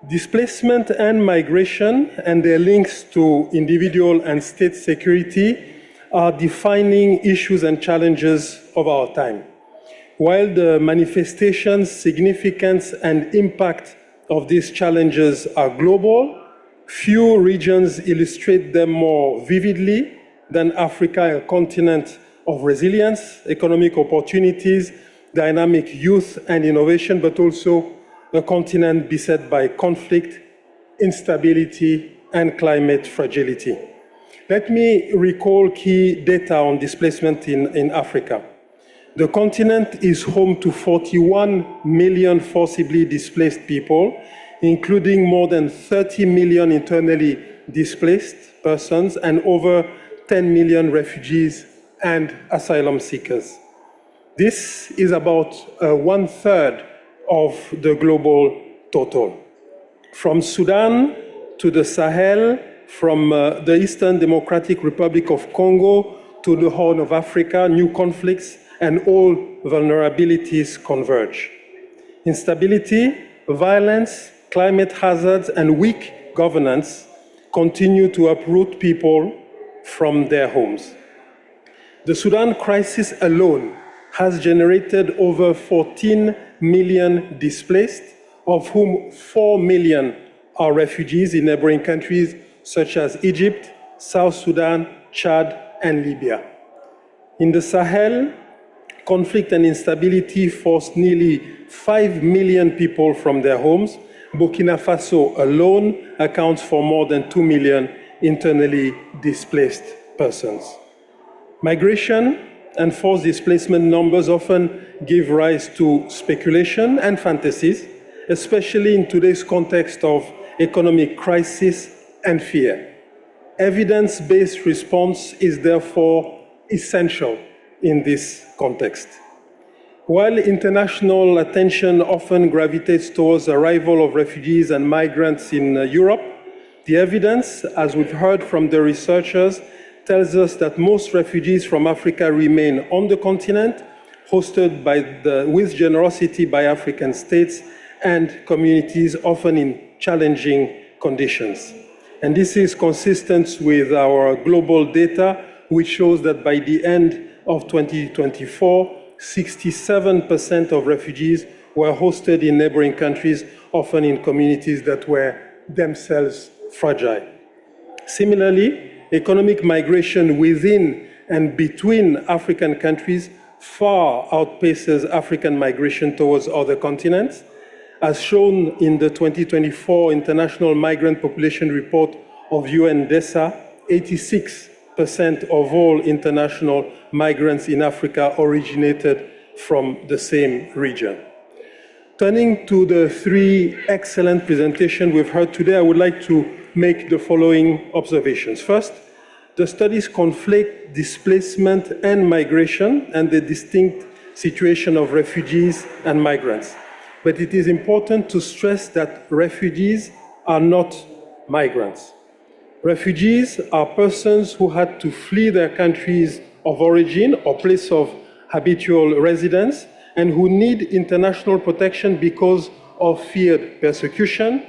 Displacement and migration and their links to individual and state security are defining issues and challenges of our time. While the manifestations, significance, and impact of these challenges are global, few regions illustrate them more vividly than Africa, a continent of resilience, economic opportunities, dynamic youth and innovation, but also a continent beset by conflict, instability, and climate fragility. Let me recall key data on displacement in Africa. The continent is home to 41 million forcibly displaced people, including more than 30 million internally displaced persons and over 10 million refugees and asylum seekers. This is about 1/3 of the global total. From Sudan to the Sahel, from the Eastern Democratic Republic of Congo to the Horn of Africa, new conflicts and all vulnerabilities converge. Instability, violence, climate hazards, and weak governance continue to uproot people from their homes. The Sudan crisis alone has generated over 14 million displaced, of whom 4 million are refugees in neighboring countries such as Egypt, South Sudan, Chad, and Libya. In the Sahel, conflict and instability forced nearly 5 million people from their homes. Burkina Faso alone accounts for more than 2 million internally displaced persons. Migration and forced displacement numbers often give rise to speculation and fantasies, especially in today's context of economic crisis and fear. Evidence-based response is therefore essential in this context. While international attention often gravitates towards the arrival of refugees and migrants in Europe, the evidence, as we've heard from the researchers, tells us that most refugees from Africa remain on the continent, hosted with generosity by African states and communities, often in challenging conditions. And this is consistent with our global data, which shows that by the end of 2024, 67% of refugees were hosted in neighboring countries, often in communities that were themselves fragile. Similarly, economic migration within and between African countries far outpaces African migration towards other continents. As shown in the 2024 International Migrant Population Report of UNDESA, 86% of all international migrants in Africa originated from the same region. Turning to the three excellent presentations we've heard today, I would like to make the following observations. First, the studies conflate displacement and migration and the distinct situation of refugees and migrants. but it is important to stress that refugees are not migrants. Refugees are persons who had to flee their countries of origin or place of habitual residence and who need international protection because of feared persecution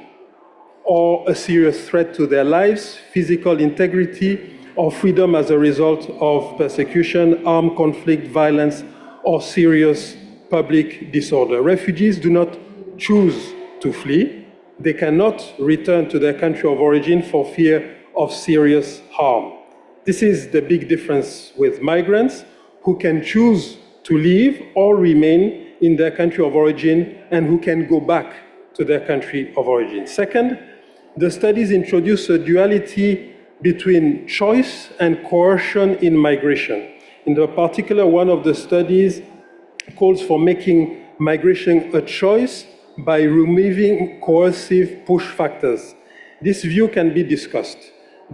or a serious threat to their lives, physical integrity, or freedom as a result of persecution, armed conflict, violence, or serious public disorder. Refugees do not choose to flee. They cannot return to their country of origin for fear of serious harm. This is the big difference with migrants who can choose to leave or remain in their country of origin and who can go back to their country of origin. Second, the studies introduce a duality between choice and coercion in migration. In particular, one of the studies calls for making migration a choice by removing coercive push factors. This view can be discussed.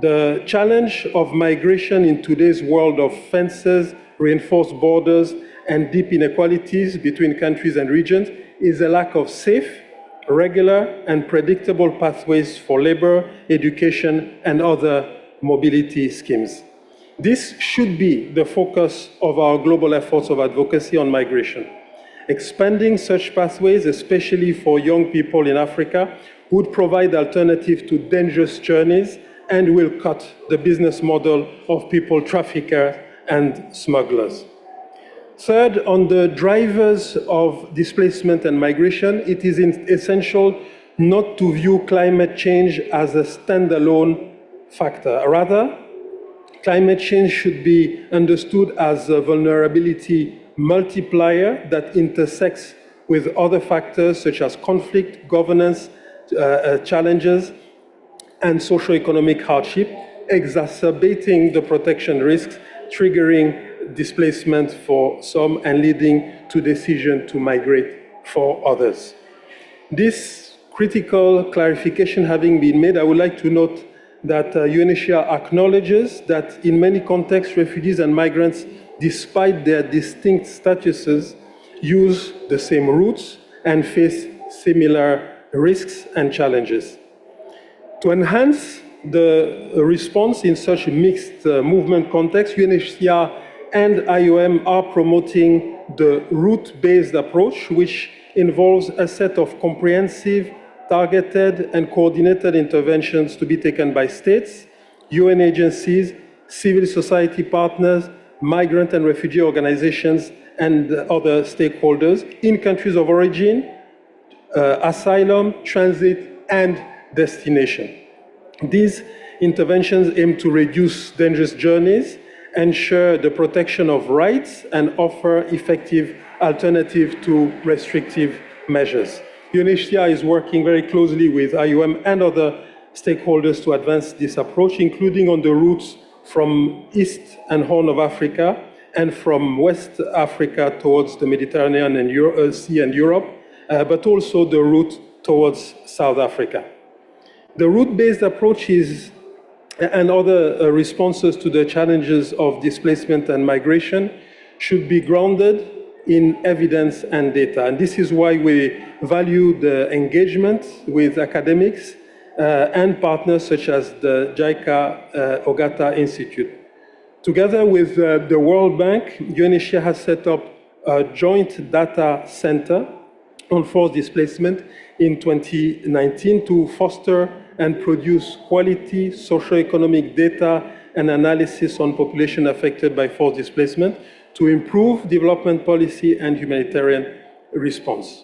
The challenge of migration in today's world of fences, reinforced borders, and deep inequalities between countries and regions is a lack of safe, regular, and predictable pathways for labor, education, and other mobility schemes. This should be the focus of our global efforts of advocacy on migration. Expanding such pathways, especially for young people in Africa, would provide alternatives to dangerous journeys and will cut the business model of people traffickers and smugglers. Third, on the drivers of displacement and migration, it is essential not to view climate change as a standalone factor. Rather, climate change should be understood as a vulnerability multiplier that intersects with other factors such as conflict, governance challenges, and socioeconomic hardship, exacerbating the protection risks, triggering displacement for some and leading to decision to migrate for others. This critical clarification having been made, I would like to note that UNHCR acknowledges that in many contexts, refugees and migrants, despite their distinct statuses, use the same routes and face similar risks and challenges. To enhance the response in such a mixed movement context, UNHCR and IOM are promoting the route-based approach, which involves a set of comprehensive, targeted, and coordinated interventions to be taken by states, UN agencies, civil society partners, migrant and refugee organizations, and other stakeholders in countries of origin, asylum, transit, and destination. These interventions aim to reduce dangerous journeys, ensure the protection of rights, and offer effective alternative to restrictive measures. UNHCR is working very closely with IOM and other stakeholders to advance this approach, including on the routes from East and Horn of Africa and from West Africa towards the Mediterranean and Sea and Europe, but also the route towards South Africa. The route-based approach and other responses to the challenges of displacement and migration should be grounded in evidence and data. And this is why we value the engagement with academics and partners such as the JICA Ogata Institute. Together with the World Bank, UNHCR has set up a joint data center on forced displacement in 2019 to foster and produce quality socioeconomic data and analysis on population affected by forced displacement to improve development policy and humanitarian response.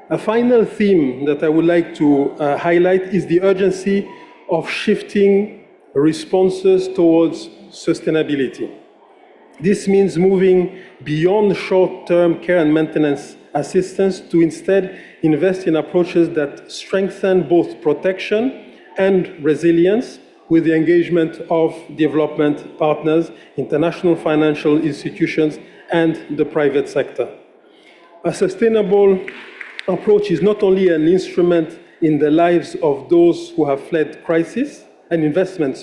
A final theme that I would like to highlight is the urgency of shifting responses towards sustainability. This means moving beyond short-term care and maintenance assistance to instead invest in approaches that strengthen both protection and resilience with the engagement of development partners, international financial institutions, and the private sector. A sustainable approach is not only an instrument in the lives of those who have fled crisis, an investment,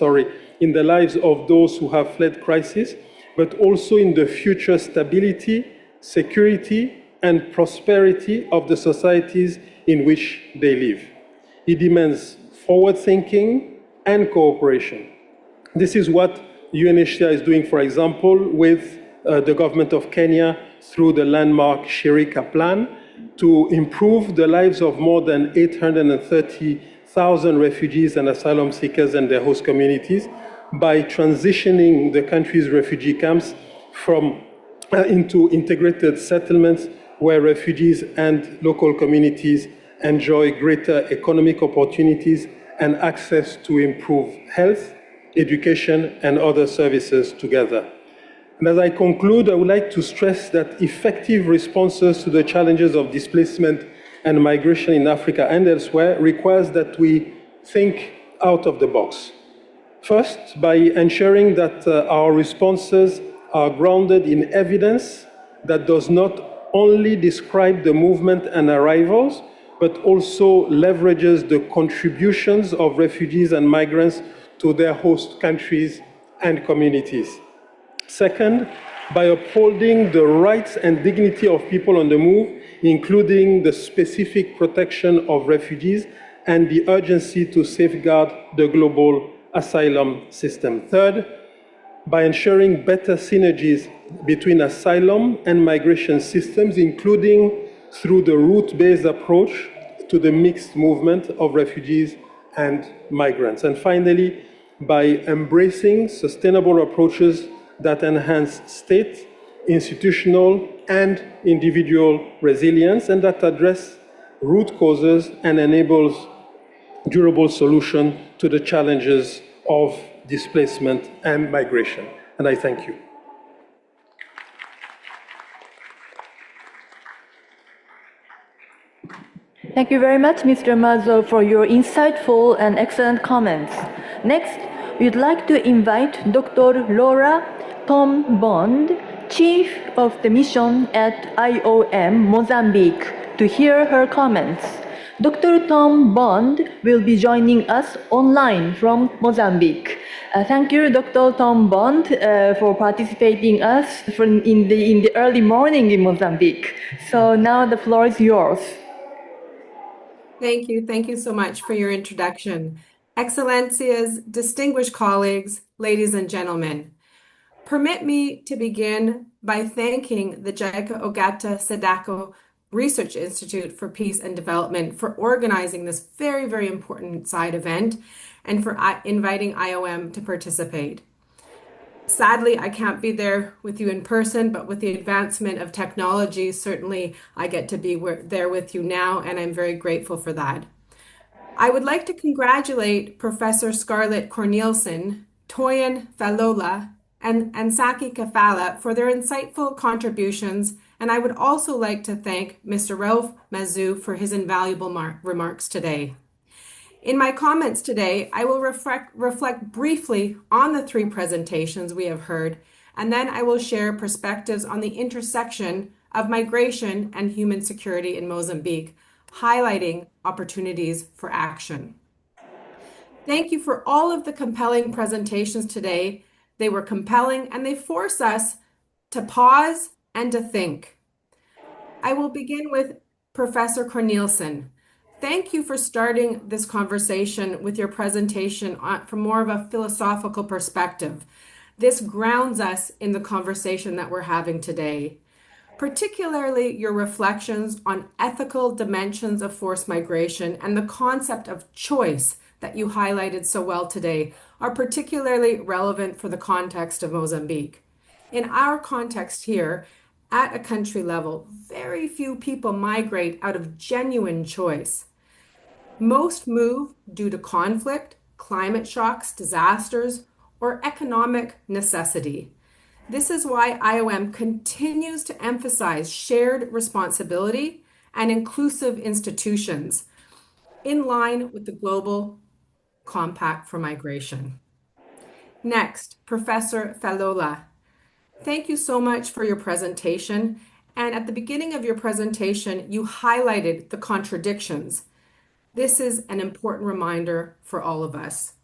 in the lives of those who have fled crisis, but also in the future stability, security, and prosperity of the societies in which they live. It demands forward thinking and cooperation. This is what UNHCR is doing, for example, with the government of Kenya through the landmark Shirika Plan to improve the lives of more than 830,000 refugees and asylum seekers and their host communities by transitioning the country's refugee camps into integrated settlements where refugees and local communities enjoy greater economic opportunities and access to improved health, education, and other services together. And as I conclude, I would like to stress that effective responses to the challenges of displacement and migration in Africa and elsewhere requires that we think out of the box. First, by ensuring that our responses are grounded in evidence that does not only describe the movement and arrivals, but also leverages the contributions of refugees and migrants to their host countries and communities. Second, by upholding the rights and dignity of people on the move, including the specific protection of refugees and the urgency to safeguard the global asylum system. Third, by ensuring better synergies between asylum and migration systems, including through the route-based approach to the mixed movement of refugees and migrants. And finally, by embracing sustainable approaches that enhance state, institutional, and individual resilience, and that address root causes and enables durable solution to the challenges of displacement and migration. And I thank you. Thank you very much, Mr. Mazo, for your insightful and excellent comments. Next, we'd like to invite Dr. Laura Tom Bond, Chief of the Mission at IOM Mozambique, to hear her comments. Dr. Tom Bond will be joining us online from Mozambique. Thank you, Dr. Tom Bond, for participating us in the early morning in Mozambique. So now the floor is yours. Thank you. Thank you so much for your introduction. Excellencias, distinguished colleagues, ladies and gentlemen, permit me to begin by thanking the JICA Ogata Sadako Research Institute for Peace and Development for organizing this very, very important side event and for inviting IOM to participate. Sadly, I can't be there with you in person, but with the advancement of technology, certainly I get to be there with you now, and I'm very grateful for that. I would like to congratulate Professor Scarlett Cornelissen, Toyin Falola, and Saki Kafala for their insightful contributions, and I would also like to thank Mr. Ralph Mazou for his invaluable remarks today. In my comments today, I will reflect briefly on the three presentations we have heard, and then I will share perspectives on the intersection of migration and human security in Mozambique, highlighting opportunities for action. Thank you for all of the compelling presentations today. They were compelling and they force us to pause and to think. I will begin with Professor Cornelissen. Thank you for starting this conversation with your presentation from more of a philosophical perspective. This grounds us in the conversation that we're having today. Particularly your reflections on ethical dimensions of forced migration and the concept of choice that you highlighted so well today are particularly relevant for the context of Mozambique. In our context here, at a country level, very few people migrate out of genuine choice. Most move due to conflict, climate shocks, disasters, or economic necessity. This is why IOM continues to emphasize shared responsibility and inclusive institutions in line with the Global Compact for Migration. Next, Professor Falola. Thank you so much for your presentation. And at the beginning of your presentation, you highlighted the contradictions. This is an important reminder for all of us.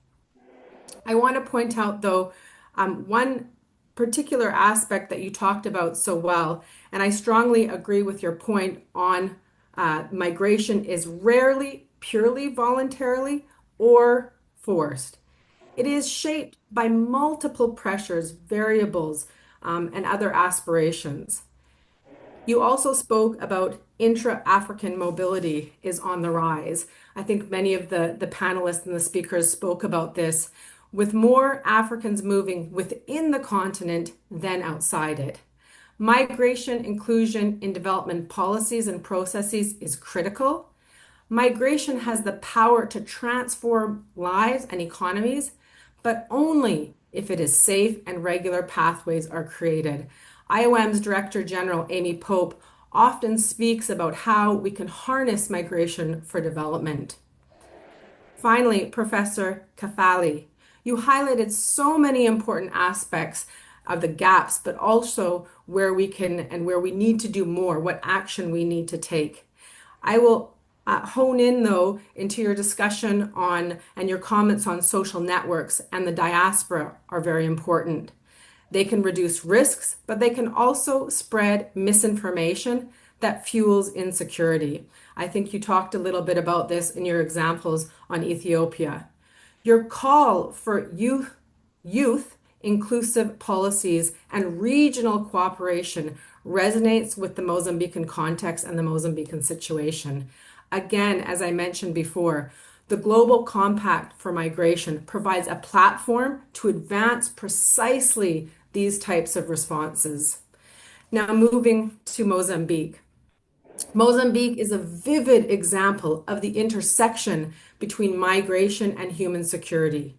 I want to point out, though, one particular aspect that you talked about so well, and I strongly agree with your point on migration is rarely purely voluntarily or forced. It is shaped by multiple pressures, variables, and other aspirations. You also spoke about intra-African mobility is on the rise. I think many of the panelists and the speakers spoke about this, with more Africans moving within the continent than outside it. Migration inclusion in development policies and processes is critical. Migration has the power to transform lives and economies, but only if it is safe and regular pathways are created. IOM's Director General, Amy Pope, often speaks about how we can harness migration for development. Finally, Professor Kafali, you highlighted so many important aspects of the gaps, but also where we can and where we need to do more, what action we need to take. I will hone in, though, into your discussion on and your comments on social networks and the diaspora are very important. They can reduce risks, but they can also spread misinformation that fuels insecurity. I think you talked a little bit about this in your examples on Ethiopia. Your call for youth inclusive policies and regional cooperation resonates with the Mozambican context and the Mozambican situation. Again, as I mentioned before, the Global Compact for Migration provides a platform to advance precisely these types of responses. Now, moving to Mozambique. Mozambique is a vivid example of the intersection between migration and human security.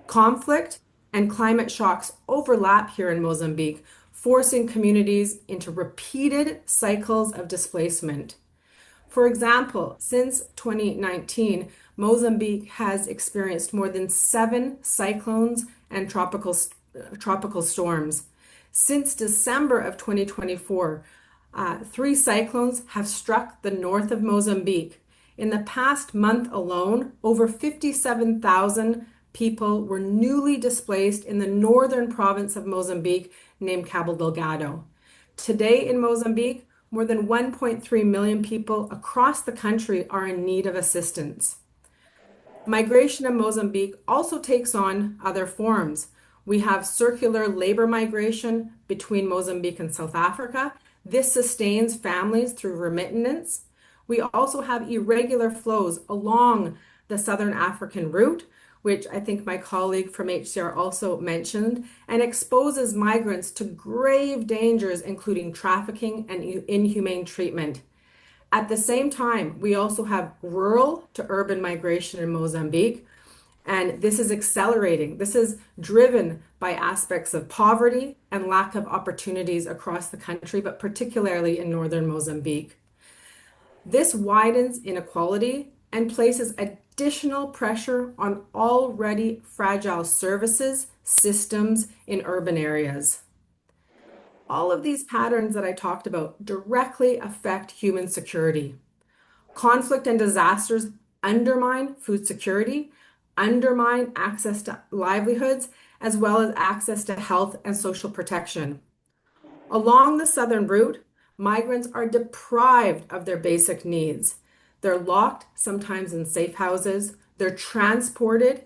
Conflict and climate shocks overlap here in Mozambique, forcing communities into repeated cycles of displacement. For example, since 2019, Mozambique has experienced more than 7 cyclones and tropical storms. Since December of 2024, 3 cyclones have struck the north of Mozambique. In the past month alone, over 57,000 people were newly displaced in the northern province of Mozambique named Cabo Delgado. Today in Mozambique, more than 1.3 million people across the country are in need of assistance. Migration in Mozambique also takes on other forms. We have circular labor migration between Mozambique and South Africa. This sustains families through remittance. We also have irregular flows along the Southern African route, which I think my colleague from HCR also mentioned, and exposes migrants to grave dangers, including trafficking and inhumane treatment. At the same time, we also have rural to urban migration in Mozambique, and this is accelerating. This is driven by aspects of poverty and lack of opportunities across the country, but particularly in northern Mozambique. This widens inequality and places additional pressure on already fragile services, systems in urban areas. All of these patterns that I talked about directly affect human security. Conflict and disasters undermine food security, undermine access to livelihoods, as well as access to health and social protection. Along the southern route, migrants are deprived of their basic needs. They're locked, sometimes in safe houses. They're transported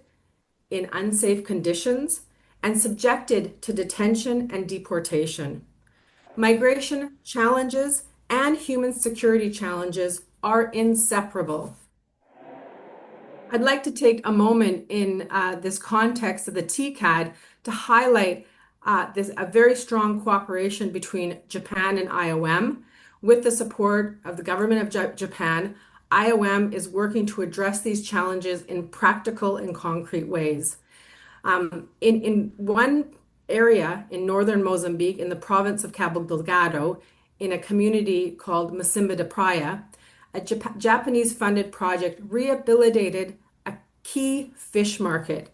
in unsafe conditions and subjected to detention and deportation. Migration challenges and human security challenges are inseparable. I'd like to take a moment in this context of the TICAD to highlight a very strong cooperation between Japan and IOM. With the support of the government of Japan, IOM is working to address these challenges in practical and concrete ways. In one area in northern Mozambique, in the province of Cabo Delgado, in a community called Macimba de Praia, a Japanese-funded project rehabilitated a key fish market.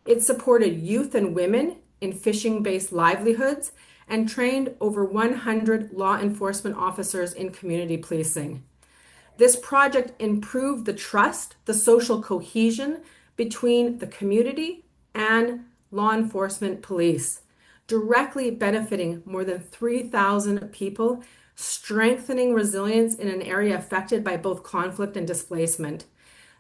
It supported youth and women in fishing-based livelihoods and trained over 100 law enforcement officers in community policing. This project improved the trust, the social cohesion between the community and law enforcement police. directly benefiting more than 3,000 people, strengthening resilience in an area affected by both conflict and displacement.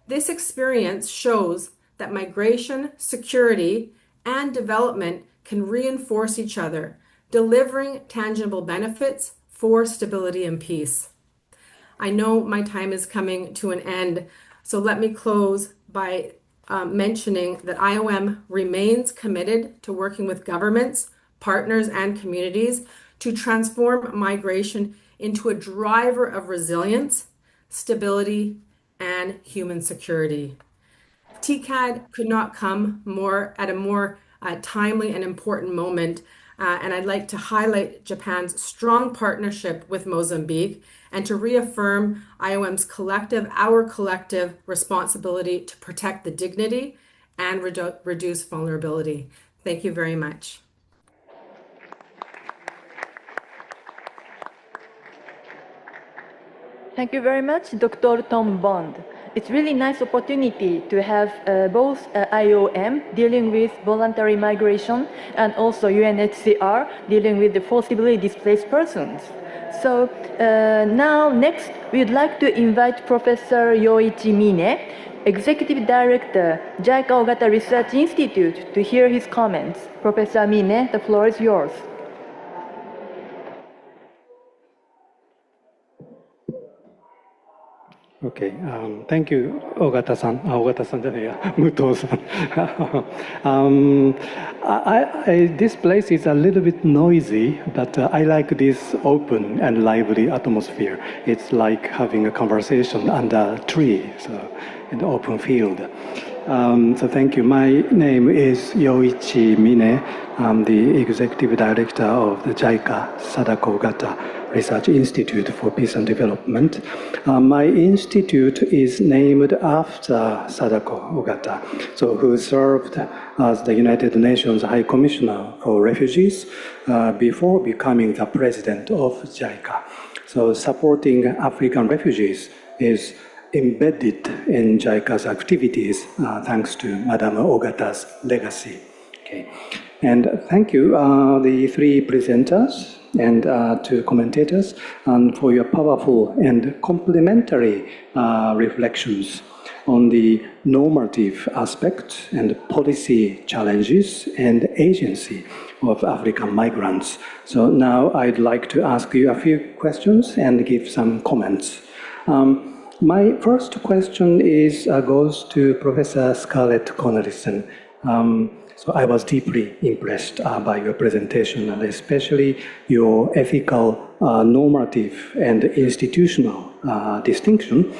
This experience shows that migration, security, and development can reinforce each other, delivering tangible benefits for stability and peace. I know my time is coming to an end, so let me close by mentioning that IOM remains committed to working with governments, partners, and communities to transform migration into a driver of resilience, stability, and human security. TICAD could not come at a more timely and important moment, and I'd like to highlight Japan's strong partnership with Mozambique and to reaffirm IOM's our collective responsibility to protect the dignity and reduce vulnerability. Thank you very much. Thank you very much, Dr. Tom Bond. It's really nice opportunity to have both IOM dealing with voluntary migration and also UNHCR dealing with the forcibly displaced persons. So now next, we'd like to invite Professor Yoichi Mine, Executive Director, JICA Ogata Research Institute, to hear his comments. Professor Mine, the floor is yours. Okay, thank you, Ogata-san. Ogata-san, Muto-san. This place is a little bit noisy, but I like this open and lively atmosphere. It's like having a conversation under a tree, so in the open field. So thank you. My name is Yoichi Mine. I'm the Executive Director of the JICA Sadako Ogata Research Institute for Peace and Development. My institute is named after Sadako Ogata, who served as the United Nations High Commissioner for Refugees before becoming the president of JICA. So supporting African refugees is embedded in JICA's activities thanks to Madame Ogata's legacy. Okay. And thank you, the three presenters and two commentators, for your powerful and complementary reflections on the normative aspects and policy challenges and agency of African migrants. So now I'd like to ask you a few questions and give some comments. My first question goes to Professor Scarlett Cornelissen. So I was deeply impressed by your presentation, and especially your ethical, normative, and institutional distinction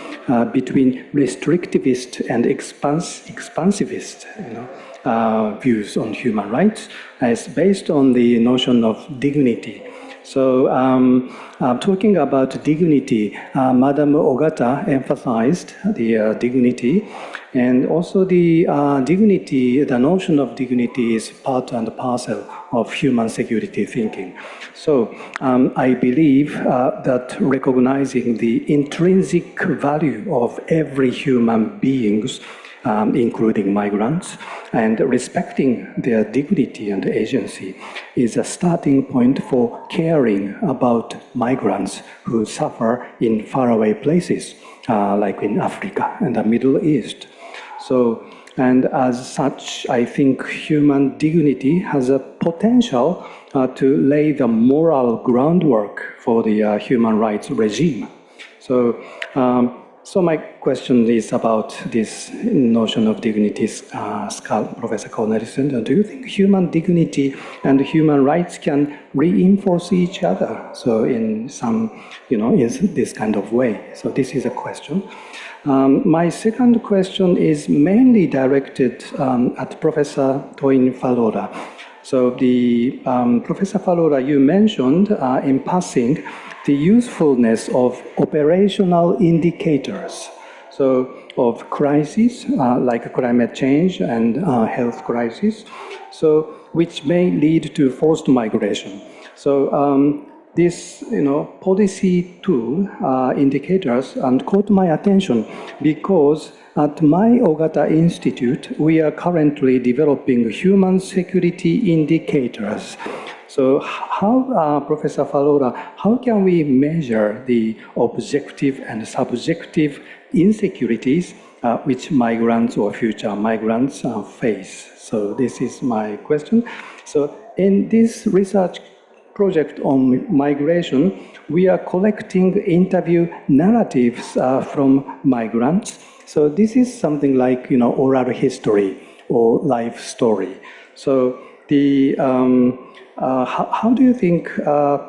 between restrictivist and expansivist views on human rights as based on the notion of dignity. So talking about dignity, Madame Ogata emphasized the dignity, and also the dignity, the notion of dignity is part and parcel of human security thinking. So I believe that recognizing the intrinsic value of every human beings, including migrants, and respecting their dignity and agency is a starting point for caring about migrants who suffer in faraway places, like in Africa and the Middle East. So, and as such, I think human dignity has a potential to lay the moral groundwork for the human rights regime. So, so my question is about this notion of dignity, Professor Cornelissen. Do you think human dignity and human rights can reinforce each other? So in some, in this kind of way. So this is a question. My second question is mainly directed at Professor Toin Falora. So the Professor Falora, you mentioned in passing the usefulness of operational indicators, so of crises like climate change and health crisis, so which may lead to forced migration. So this policy tool indicators and caught my attention because at my Ogata Institute, we are currently developing human security indicators. So how, Professor Falora, how can we measure the objective and subjective insecurities which migrants or future migrants face? So this is my question. So in this research project on migration, we are collecting interview narratives from migrants. So this is something like oral history or life story. So the how do you think,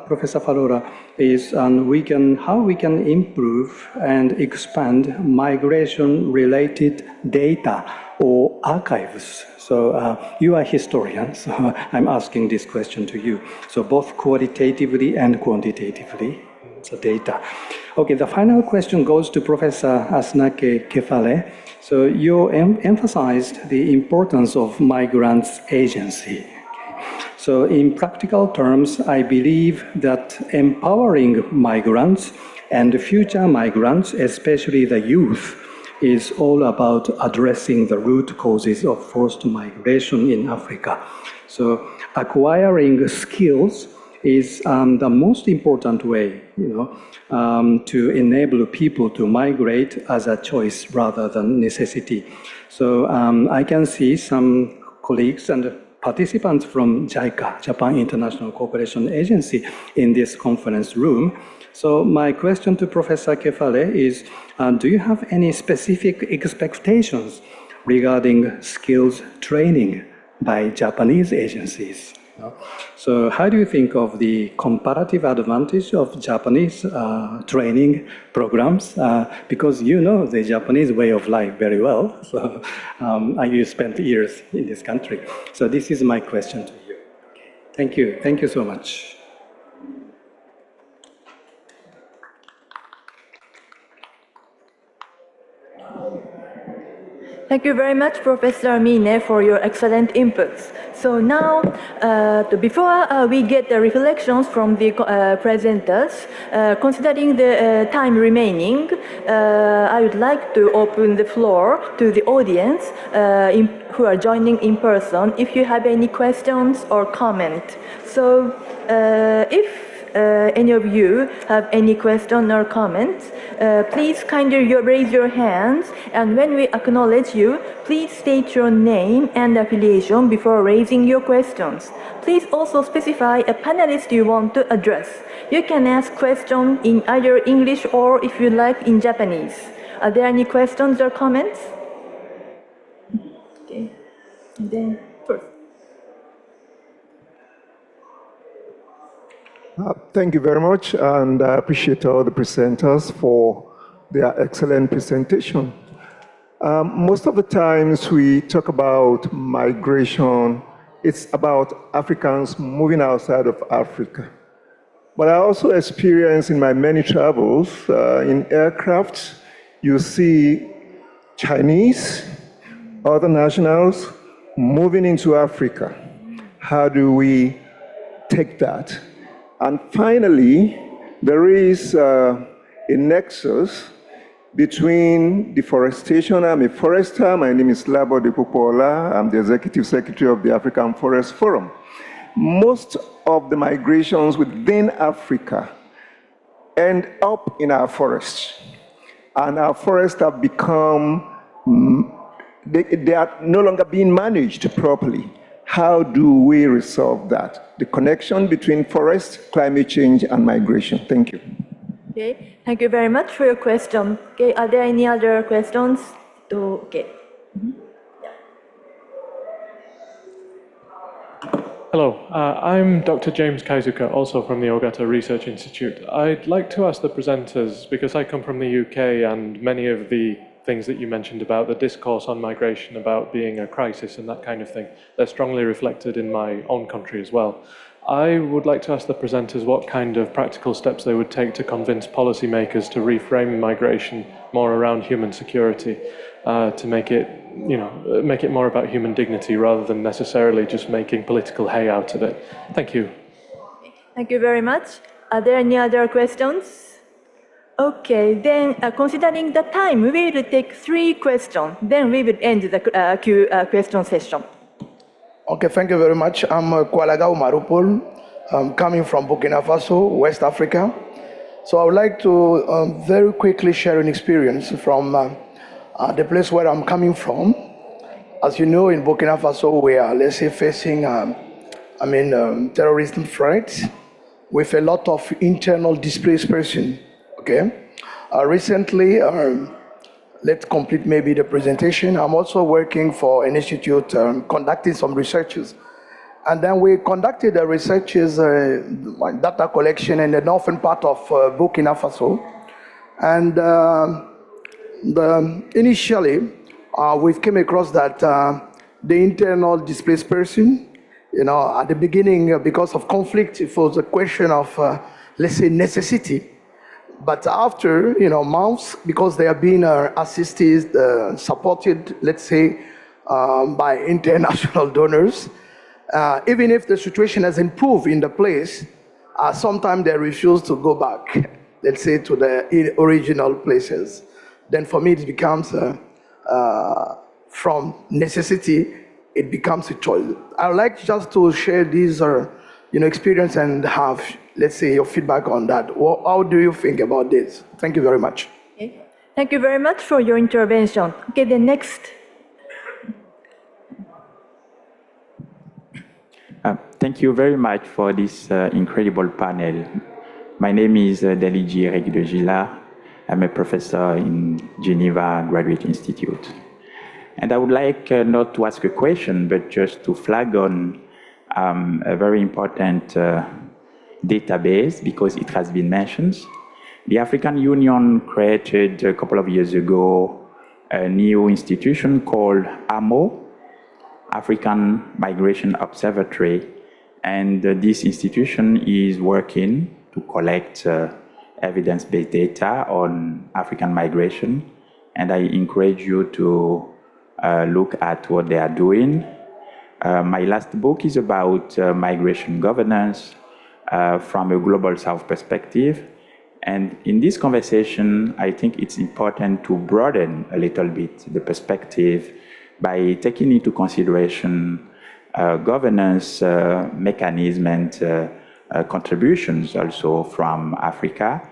Professor Falora, is how we can improve and expand migration-related data or archives? So you are a historian, so I'm asking this question to you. So both qualitatively and quantitatively, so data. Okay, the final question goes to Professor Asunake Kefale. So you emphasized the importance of migrants' agency. So in practical terms, I believe that empowering migrants and future migrants, especially the youth, is all about addressing the root causes of forced migration in Africa. So acquiring skills is the most important way, to enable people to migrate as a choice rather than necessity. So I can see some colleagues and participants from JICA, Japan International Cooperation Agency, in this conference room. So my question to Professor Kefale is, do you have any specific expectations regarding skills training by Japanese agencies? So how do you think of the comparative advantage of Japanese training programs? Because you know the Japanese way of life very well. So you spent years in this country. So this is my question to you. Thank you. Thank you so much. Thank you very much, Professor Mine, for your excellent inputs. So now, before we get the reflections from the presenters, considering the time remaining, I would like to open the floor to the audience who are joining in person, if you have any questions or comment. So if any of you have any question or comments, please kindly raise your hands, and when we acknowledge you, please state your name and affiliation before raising your questions. Please also specify a panelist you want to address. You can ask questions in either English or, if you like, in Japanese. Are there any questions or comments? Okay. And then first. Thank you very much, and I appreciate all the presenters for their excellent presentation. Most of the times we talk about migration, it's about Africans moving outside of Africa. But I also experience in my many travels in aircraft, you see Chinese, other nationals moving into Africa. How do we take that? And finally, there is a nexus between deforestation. I'm a forester. My name is Labo de Popola. I'm the Executive Secretary of the African Forest Forum. Most of the migrations within Africa end up in our forests. And our forests have become, they are no longer being managed properly. How do we resolve that? The connection between forest, climate change, and migration. Thank you. Okay, thank you very much for your question. Okay, are there any other questions? Okay. Mm-hmm. Hello, I'm Dr. James Kaizuka, also from the Ogata Research Institute. I'd like to ask the presenters, because I come from the UK and many of the things that you mentioned about the discourse on migration, about being a crisis and that kind of thing, they're strongly reflected in my own country as well. I would like to ask the presenters what kind of practical steps they would take to convince policymakers to reframe migration more around human security, to make it, make it more about human dignity rather than necessarily just making political hay out of it. Thank you. Thank you very much. Are there any other questions? Okay, then considering the time, we will take 3 questions. Then we will end the question session. Okay, thank you very much. I'm Kwalaga Umarupol. I'm coming from Burkina Faso, West Africa. So I would like to very quickly share an experience from the place where I'm coming from. As you know, in Burkina Faso, we are, let's say, facing, terrorism threats with a lot of internal displaced persons. Okay. Recently, let's complete maybe the presentation. I'm also working for an institute conducting some researches. And then we conducted the researches, data collection in the northern part of Burkina Faso. And initially, we came across that the internal displaced person, at the beginning, because of conflict, it was a question of, let's say, necessity. But after, months, because they are being assisted, supported, let's say, by international donors, even if the situation has improved in the place, sometimes they refuse to go back, let's say, to the original places. Then for me, it becomes, from necessity, it becomes a choice. I would like just to share these experience and have, let's say, your feedback on that. How do you think about this? Thank you very much. Okay. Thank you very much for your intervention. Okay, the next. Thank you very much for this incredible panel. My name is Deliji Regidogila. I'm a professor in Geneva Graduate Institute. And I would like not to ask a question, but just to flag on a very important database, because it has been mentioned. The African Union created a couple of years ago a new institution called AMO, African Migration Observatory. And this institution is working to collect evidence-based data on African migration. And I encourage you to look at what they are doing. My last book is about migration governance from a global South perspective. And in this conversation, I think it's important to broaden a little bit the perspective by taking into consideration governance mechanism and contributions also from Africa.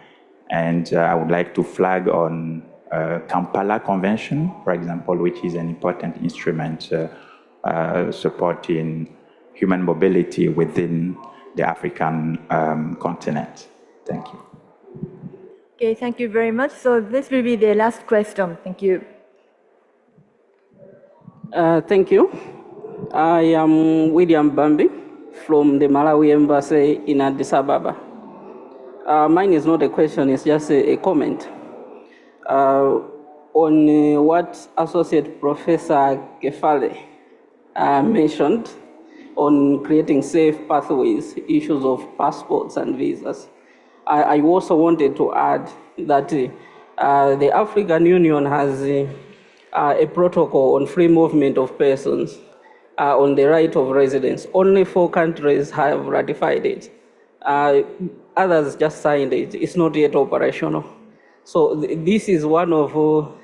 And I would like to flag on Kampala Convention, for example, which is an important instrument supporting human mobility within the African continent. Thank you. Okay, thank you very much. So this will be the last question. Thank you. Thank you. I am William Bambi from the Malawi Embassy in Addis Ababa. Mine is not a question, it's just a comment. On what Associate Professor Kefale mentioned on creating safe pathways, issues of passports and visas. I also wanted to add that the African Union has a protocol on free movement of persons on the right of residence. Only 4 countries have ratified it. Others just signed it. It's not yet operational. So this is one of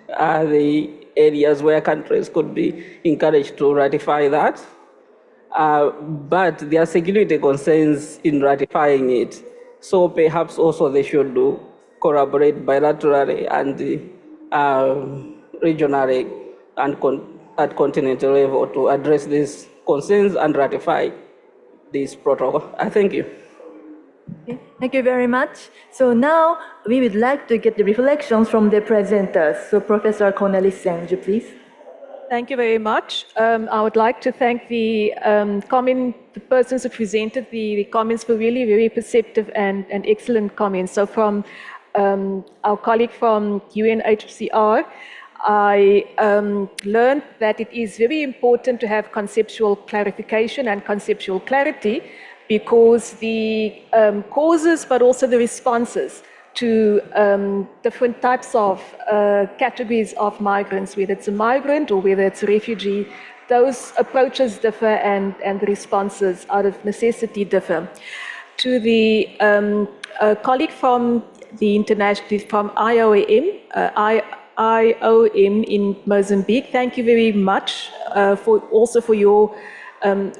the areas where countries could be encouraged to ratify that. But there are security concerns in ratifying it. So perhaps also they should collaborate bilaterally and regionally and at continental level to address these concerns and ratify this protocol. I thank you. Okay. Thank you very much. So now we would like to get the reflections from the presenters. So Professor Cornelissen, would you please? Thank you very much. I would like to thank the persons who presented the comments for really very perceptive and excellent comments. So from our colleague from UNHCR, I learned that it is very important to have conceptual clarification and conceptual clarity, because the causes but also the responses to different types of categories of migrants, whether it's a migrant or whether it's a refugee, those approaches differ and the responses out of necessity differ. To the a colleague from the international, from IOM in Mozambique. Thank you very much for your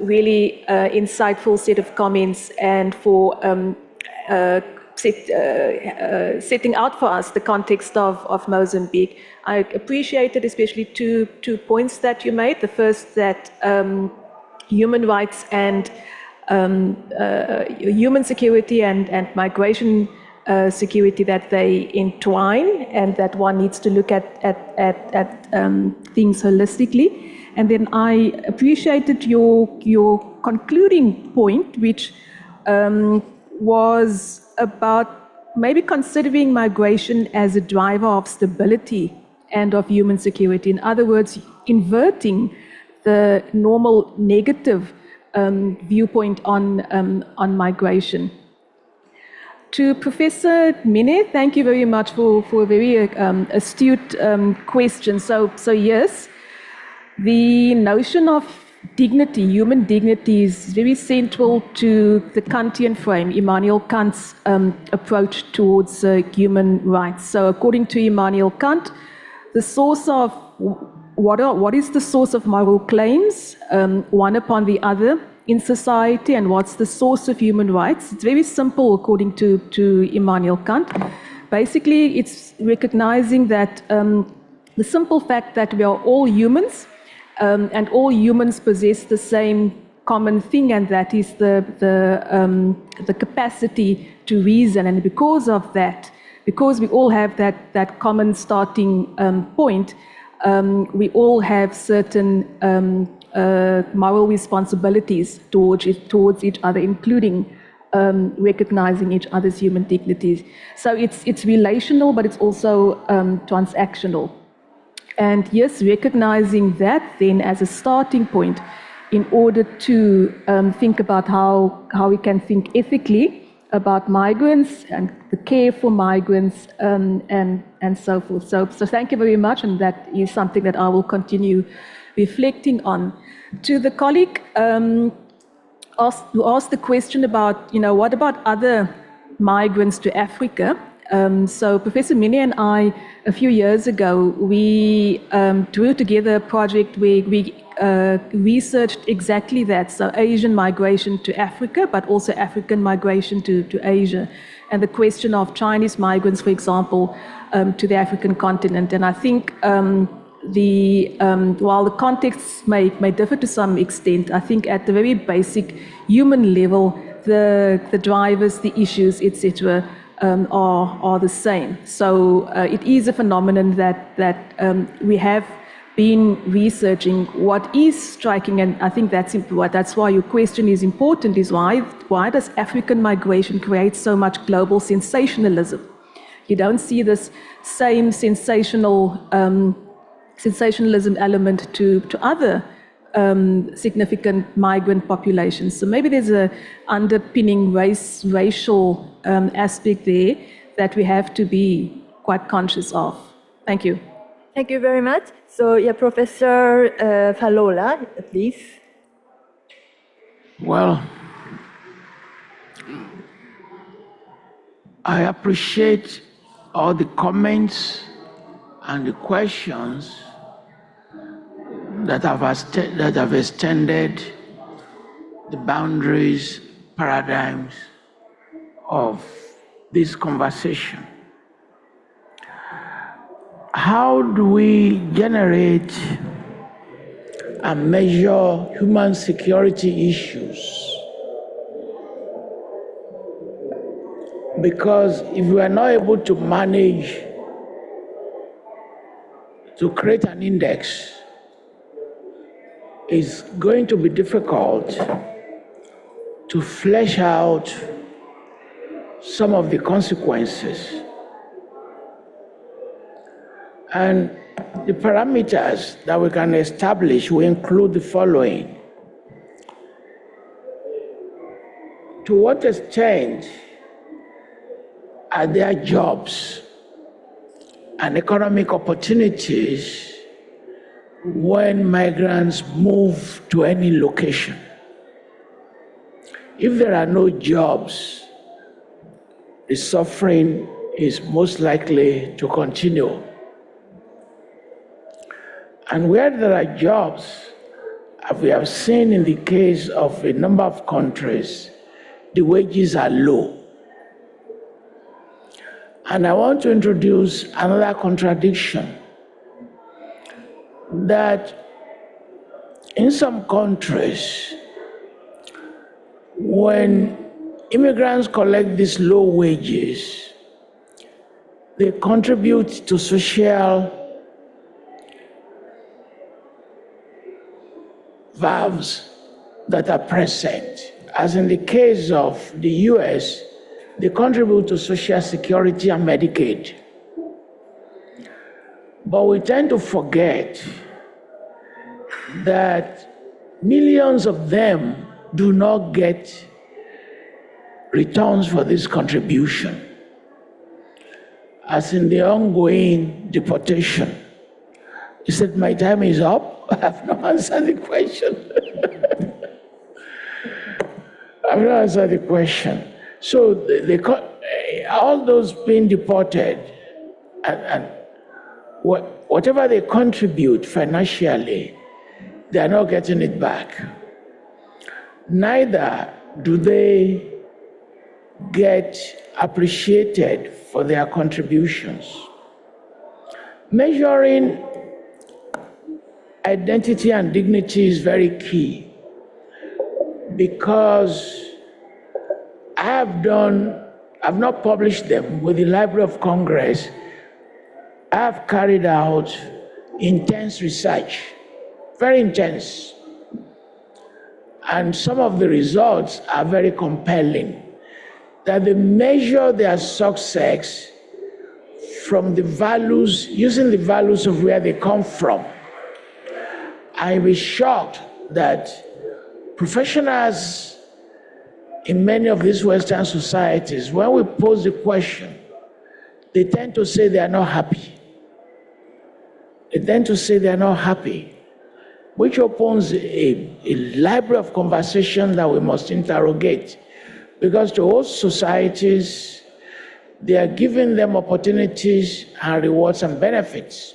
really insightful set of comments and for setting out for us the context of Mozambique. I appreciated especially two points that you made. The first, that human rights and human security and migration security, that they entwine, and that one needs to look at things holistically. And then I appreciated your concluding point, which was about maybe considering migration as a driver of stability and of human security. In other words, inverting the normal negative viewpoint on migration. To Professor Mene, thank you very much for a very astute question. So yes, the notion of dignity, human dignity, is very central to the Kantian frame, Immanuel Kant's approach towards human rights. So according to Immanuel Kant, the source of what is the source of moral claims, one upon the other in society, and what's the source of human rights? It's very simple according to Immanuel Kant. Basically, it's recognizing that the simple fact that we are all humans, and all humans possess the same common thing, and that is the capacity to reason. And because of that, because we all have that common starting point, we all have certain moral responsibilities towards each other, including recognizing each other's human dignities. So it's relational, but it's also transactional. And yes, recognizing that then as a starting point in order to think about how we can think ethically about migrants and the care for migrants and so forth. So thank you very much, and that is something that I will continue reflecting on. To the colleague who asked the question about, what about other migrants to Africa? So Professor Mene and I, a few years ago, we drew together a project where we researched exactly that. So Asian migration to Africa, but also African migration to Asia, and the question of Chinese migrants, for example, to the African continent. And I think while the contexts may differ to some extent, I think at the very basic human level, the drivers, the issues, etc., are the same. So it is a phenomenon that we have been researching. What is striking, and I think that's why your question is important, is why does African migration create so much global sensationalism? You don't see this same sensationalism element to other significant migrant populations. So maybe there's a underpinning racial aspect there that we have to be quite conscious of. Thank you. Thank you very much. So, Professor Falola, please. Well, I appreciate all the comments and the questions that have extended the boundaries, paradigms of this conversation. How do we generate and measure human security issues? Because if we are not able to manage to create an index, it's going to be difficult to flesh out some of the consequences. And the parameters that we can establish will include the following. To what extent are there jobs and economic opportunities when migrants move to any location? If there are no jobs, the suffering is most likely to continue. And where there are jobs, as we have seen in the case of a number of countries, the wages are low. And I want to introduce another contradiction, that in some countries, when immigrants collect these low wages, they contribute to social valves that are present. As in the case of the US, they contribute to Social Security and Medicaid. But we tend to forget that millions of them do not get returns for this contribution, as in the ongoing deportation. He said, my time is up. I have not answered the question. I have not answered the question. So all those being deported, and whatever they contribute financially, they are not getting it back. Neither do they get appreciated for their contributions. Measuring identity and dignity is very key, because I've not published them with the Library of Congress. I've carried out intense research, very intense. And some of the results are very compelling, that they measure their success from the values, using the values of where they come from. I was shocked that professionals in many of these Western societies, when we pose the question, they tend to say they are not happy. They tend to say they are not happy, which opens a library of conversation that we must interrogate. Because to host societies, they are giving them opportunities and rewards and benefits.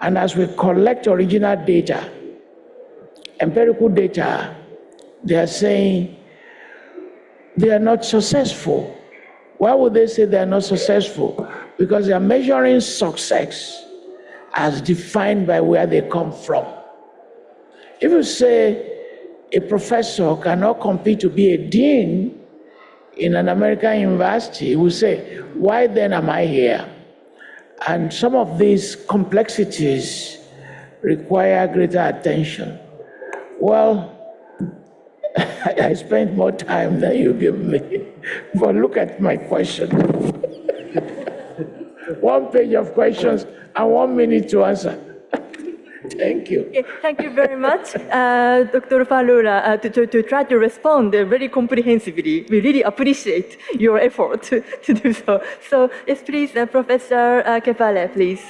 And as we collect original data, empirical data, they are saying they are not successful. Why would they say they are not successful? Because they are measuring success as defined by where they come from. If you say a professor cannot compete to be a dean in an American university, he will say, why then am I here? And some of these complexities require greater attention. Well, I spent more time than you give me, but look at my question. 1 page of questions and 1 minute to answer. Thank you. Okay, thank you very much, Dr. Falula, to try to respond very comprehensively. We really appreciate your effort to do so. So, yes, please, Professor Kefale, please.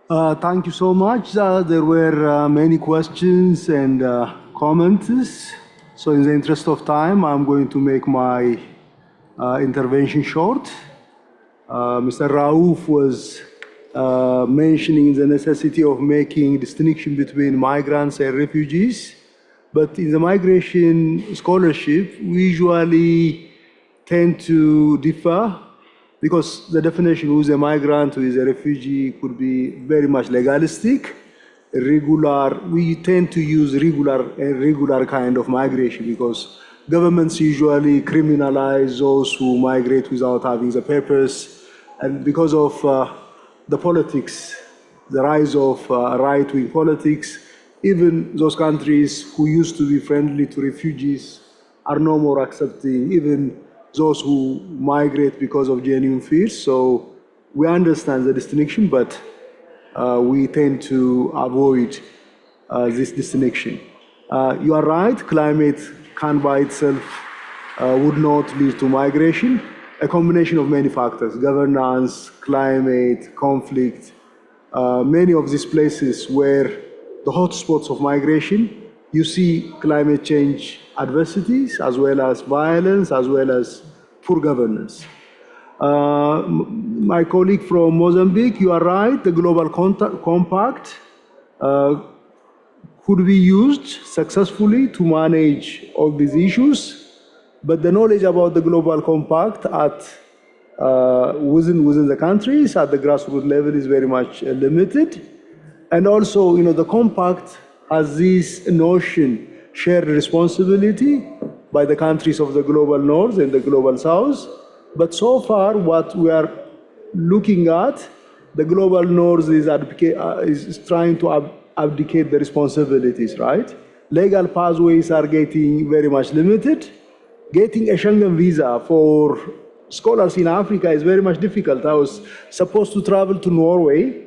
Thank you so much. There were many questions and comments. So in the interest of time, I'm going to make my intervention short. Mr. Raouf was mentioning the necessity of making distinction between migrants and refugees. But in the migration scholarship, we usually tend to differ, because the definition who is a migrant, who is a refugee could be very much legalistic. Regular, we tend to use regular kind of migration, because governments usually criminalize those who migrate without having the papers. And because of the politics, the rise of right-wing politics, even those countries who used to be friendly to refugees are no more accepting even those who migrate because of genuine fears. So we understand the distinction, but we tend to avoid this distinction. You are right, climate can by itself would not lead to migration. A combination of many factors: governance, climate, conflict. Many of these places where the hotspots of migration, you see climate change adversities, as well as violence, as well as poor governance. My colleague from Mozambique, you are right, the Global Compact could be used successfully to manage all these issues, but the knowledge about the Global Compact within the countries at the grassroots level is very much limited. And also, the compact has this notion, shared responsibility by the countries of the global north and the global south. But so far, what we are looking at, the global north is trying to abdicate the responsibilities, right? Legal pathways are getting very much limited. Getting a Schengen visa for scholars in Africa is very much difficult. I was supposed to travel to Norway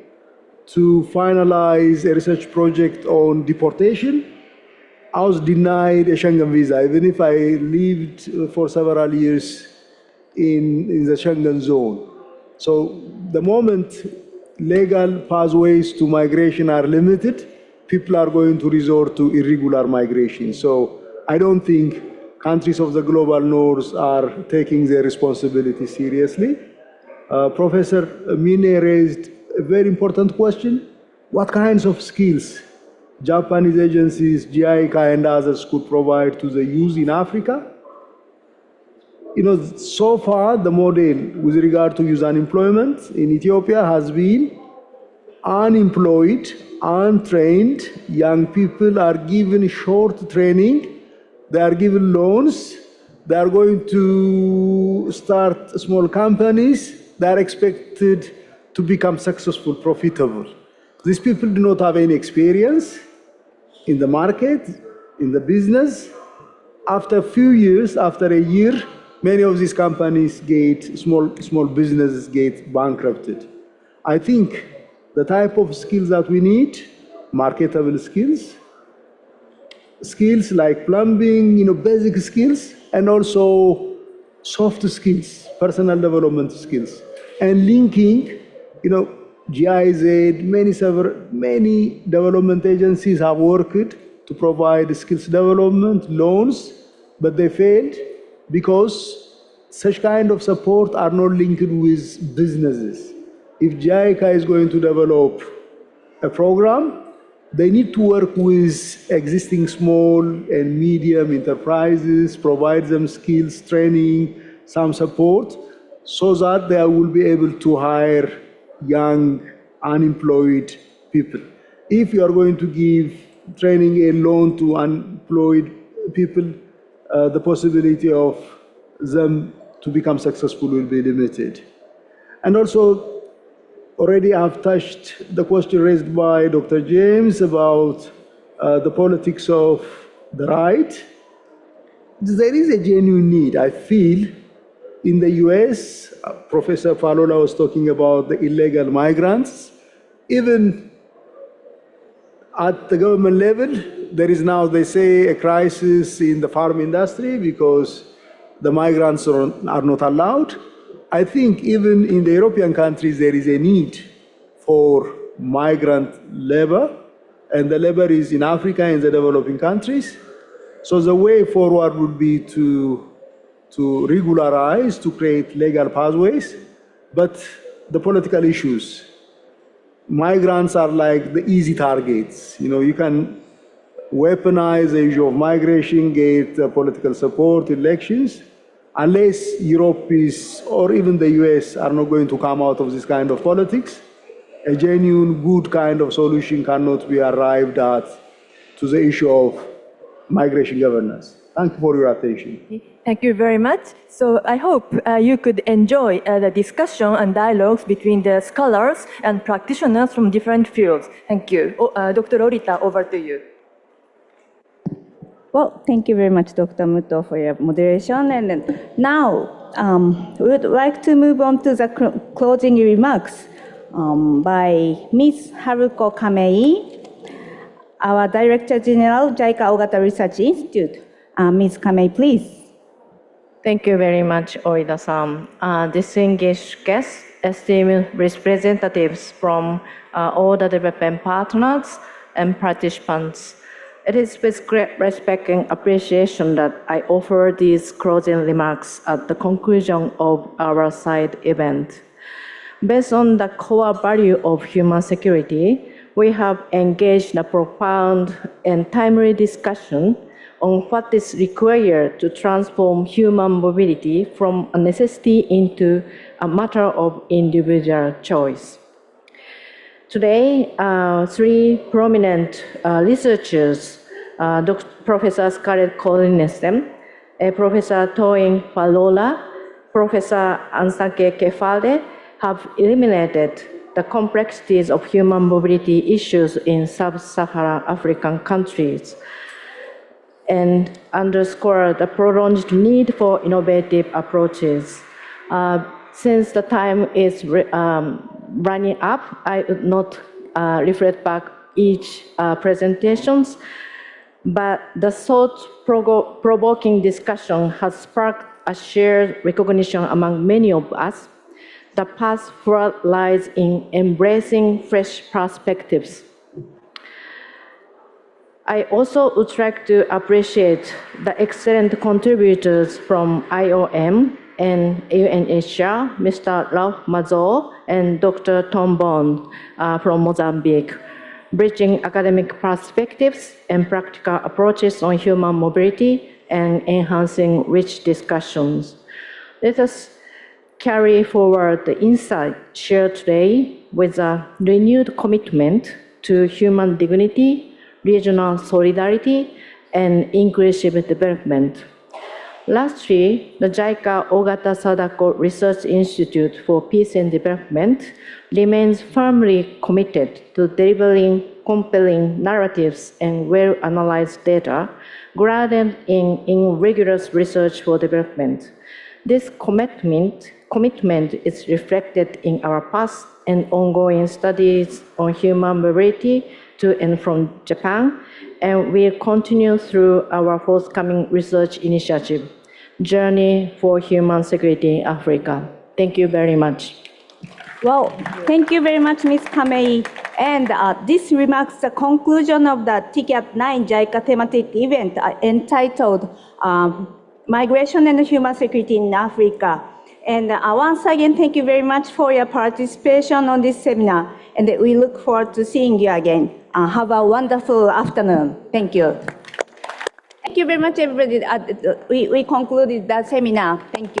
to finalize a research project on deportation. I was denied a Schengen visa, even if I lived for several years in the Schengen zone. So the moment legal pathways to migration are limited, people are going to resort to irregular migration. So I don't think countries of the global north are taking their responsibility seriously. Professor Mine raised a very important question. What kinds of skills Japanese agencies, JICA and others could provide to the youth in Africa? So far the model with regard to youth unemployment in Ethiopia has been unemployed, untrained young people are given short training, they are given loans, they are going to start small companies, they are expected to become successful, profitable. These people do not have any experience in the market, in the business. After a few years, after a year, many of these companies small businesses get bankrupted. I think the type of skills that we need, marketable skills, skills like plumbing, basic skills, and also soft skills, personal development skills, and linking, GIZ, many development agencies have worked to provide skills development loans, but they failed because such kind of support are not linked with businesses. If JICA is going to develop a program, they need to work with existing small and medium enterprises, provide them skills, training, some support, so that they will be able to hire young, unemployed people. If you are going to give training a loan to unemployed people, the possibility of them to become successful will be limited. And also, already I've touched the question raised by Dr. James about the politics of the right. There is a genuine need, I feel, in the US. Professor Falola was talking about the illegal migrants. Even at the government level, there is now, they say, a crisis in the farm industry because the migrants are not allowed. I think even in the European countries, there is a need for migrant labor, and the labor is in Africa and the developing countries. So the way forward would be to regularize, to create legal pathways, but the political issues. Migrants are like the easy targets. You can weaponize the issue of migration, get political support, elections, unless Europe is, or even the US are not going to come out of this kind of politics. A genuine, good kind of solution cannot be arrived at to the issue of migration governance. Thank you for your attention. Thank you very much. So I hope you could enjoy the discussion and dialogues between the scholars and practitioners from different fields. Thank you. Dr. Orita, over to you. Well, thank you very much, Dr. Muto, for your moderation. And now we would like to move on to the closing remarks by Ms. Haruko Kamei, our Director General, JICA Ogata Research Institute. Ms. Kamei, please. Thank you very much, Oida-san. Distinguished guests, esteemed representatives from all the development partners and participants. It is with great respect and appreciation that I offer these closing remarks at the conclusion of our side event. Based on the core value of human security, we have engaged in a profound and timely discussion on what is required to transform human mobility from a necessity into a matter of individual choice. Today, three prominent researchers, Professor Scarlett Collinson, Professor Toyin Falola, Professor Ansake Kefale, have eliminated the complexities of human mobility issues in sub-Saharan African countries and underscore the prolonged need for innovative approaches. Since the time is running up, I would not reflect back each presentations, but the thought-provoking discussion has sparked a shared recognition among many of us. The path forward lies in embracing fresh perspectives. I also would like to appreciate the excellent contributors from IOM and UNHCR, Mr. Ralph Mazzo and Dr. Tom Bond from Mozambique, bridging academic perspectives and practical approaches on human mobility and enhancing rich discussions. Let us carry forward the insight shared today with a renewed commitment to human dignity, regional solidarity, and inclusive development. Lastly, the JICA Ogata Sadako Research Institute for Peace and Development remains firmly committed to delivering compelling narratives and well-analyzed data grounded in rigorous research for development. This commitment is reflected in our past and ongoing studies on human mobility to and from Japan, and will continue through our forthcoming research initiative, Journey for Human Security in Africa. Thank you very much. Well, thank you very much, Ms. Kamei. And this remarks the conclusion of the TICAD9 JICA thematic event entitled Migration and Human Security in Africa. And once again, thank you very much for your participation on this seminar. And we look forward to seeing you again. Have a wonderful afternoon. Thank you. Thank you very much, everybody. We concluded that seminar. Thank you.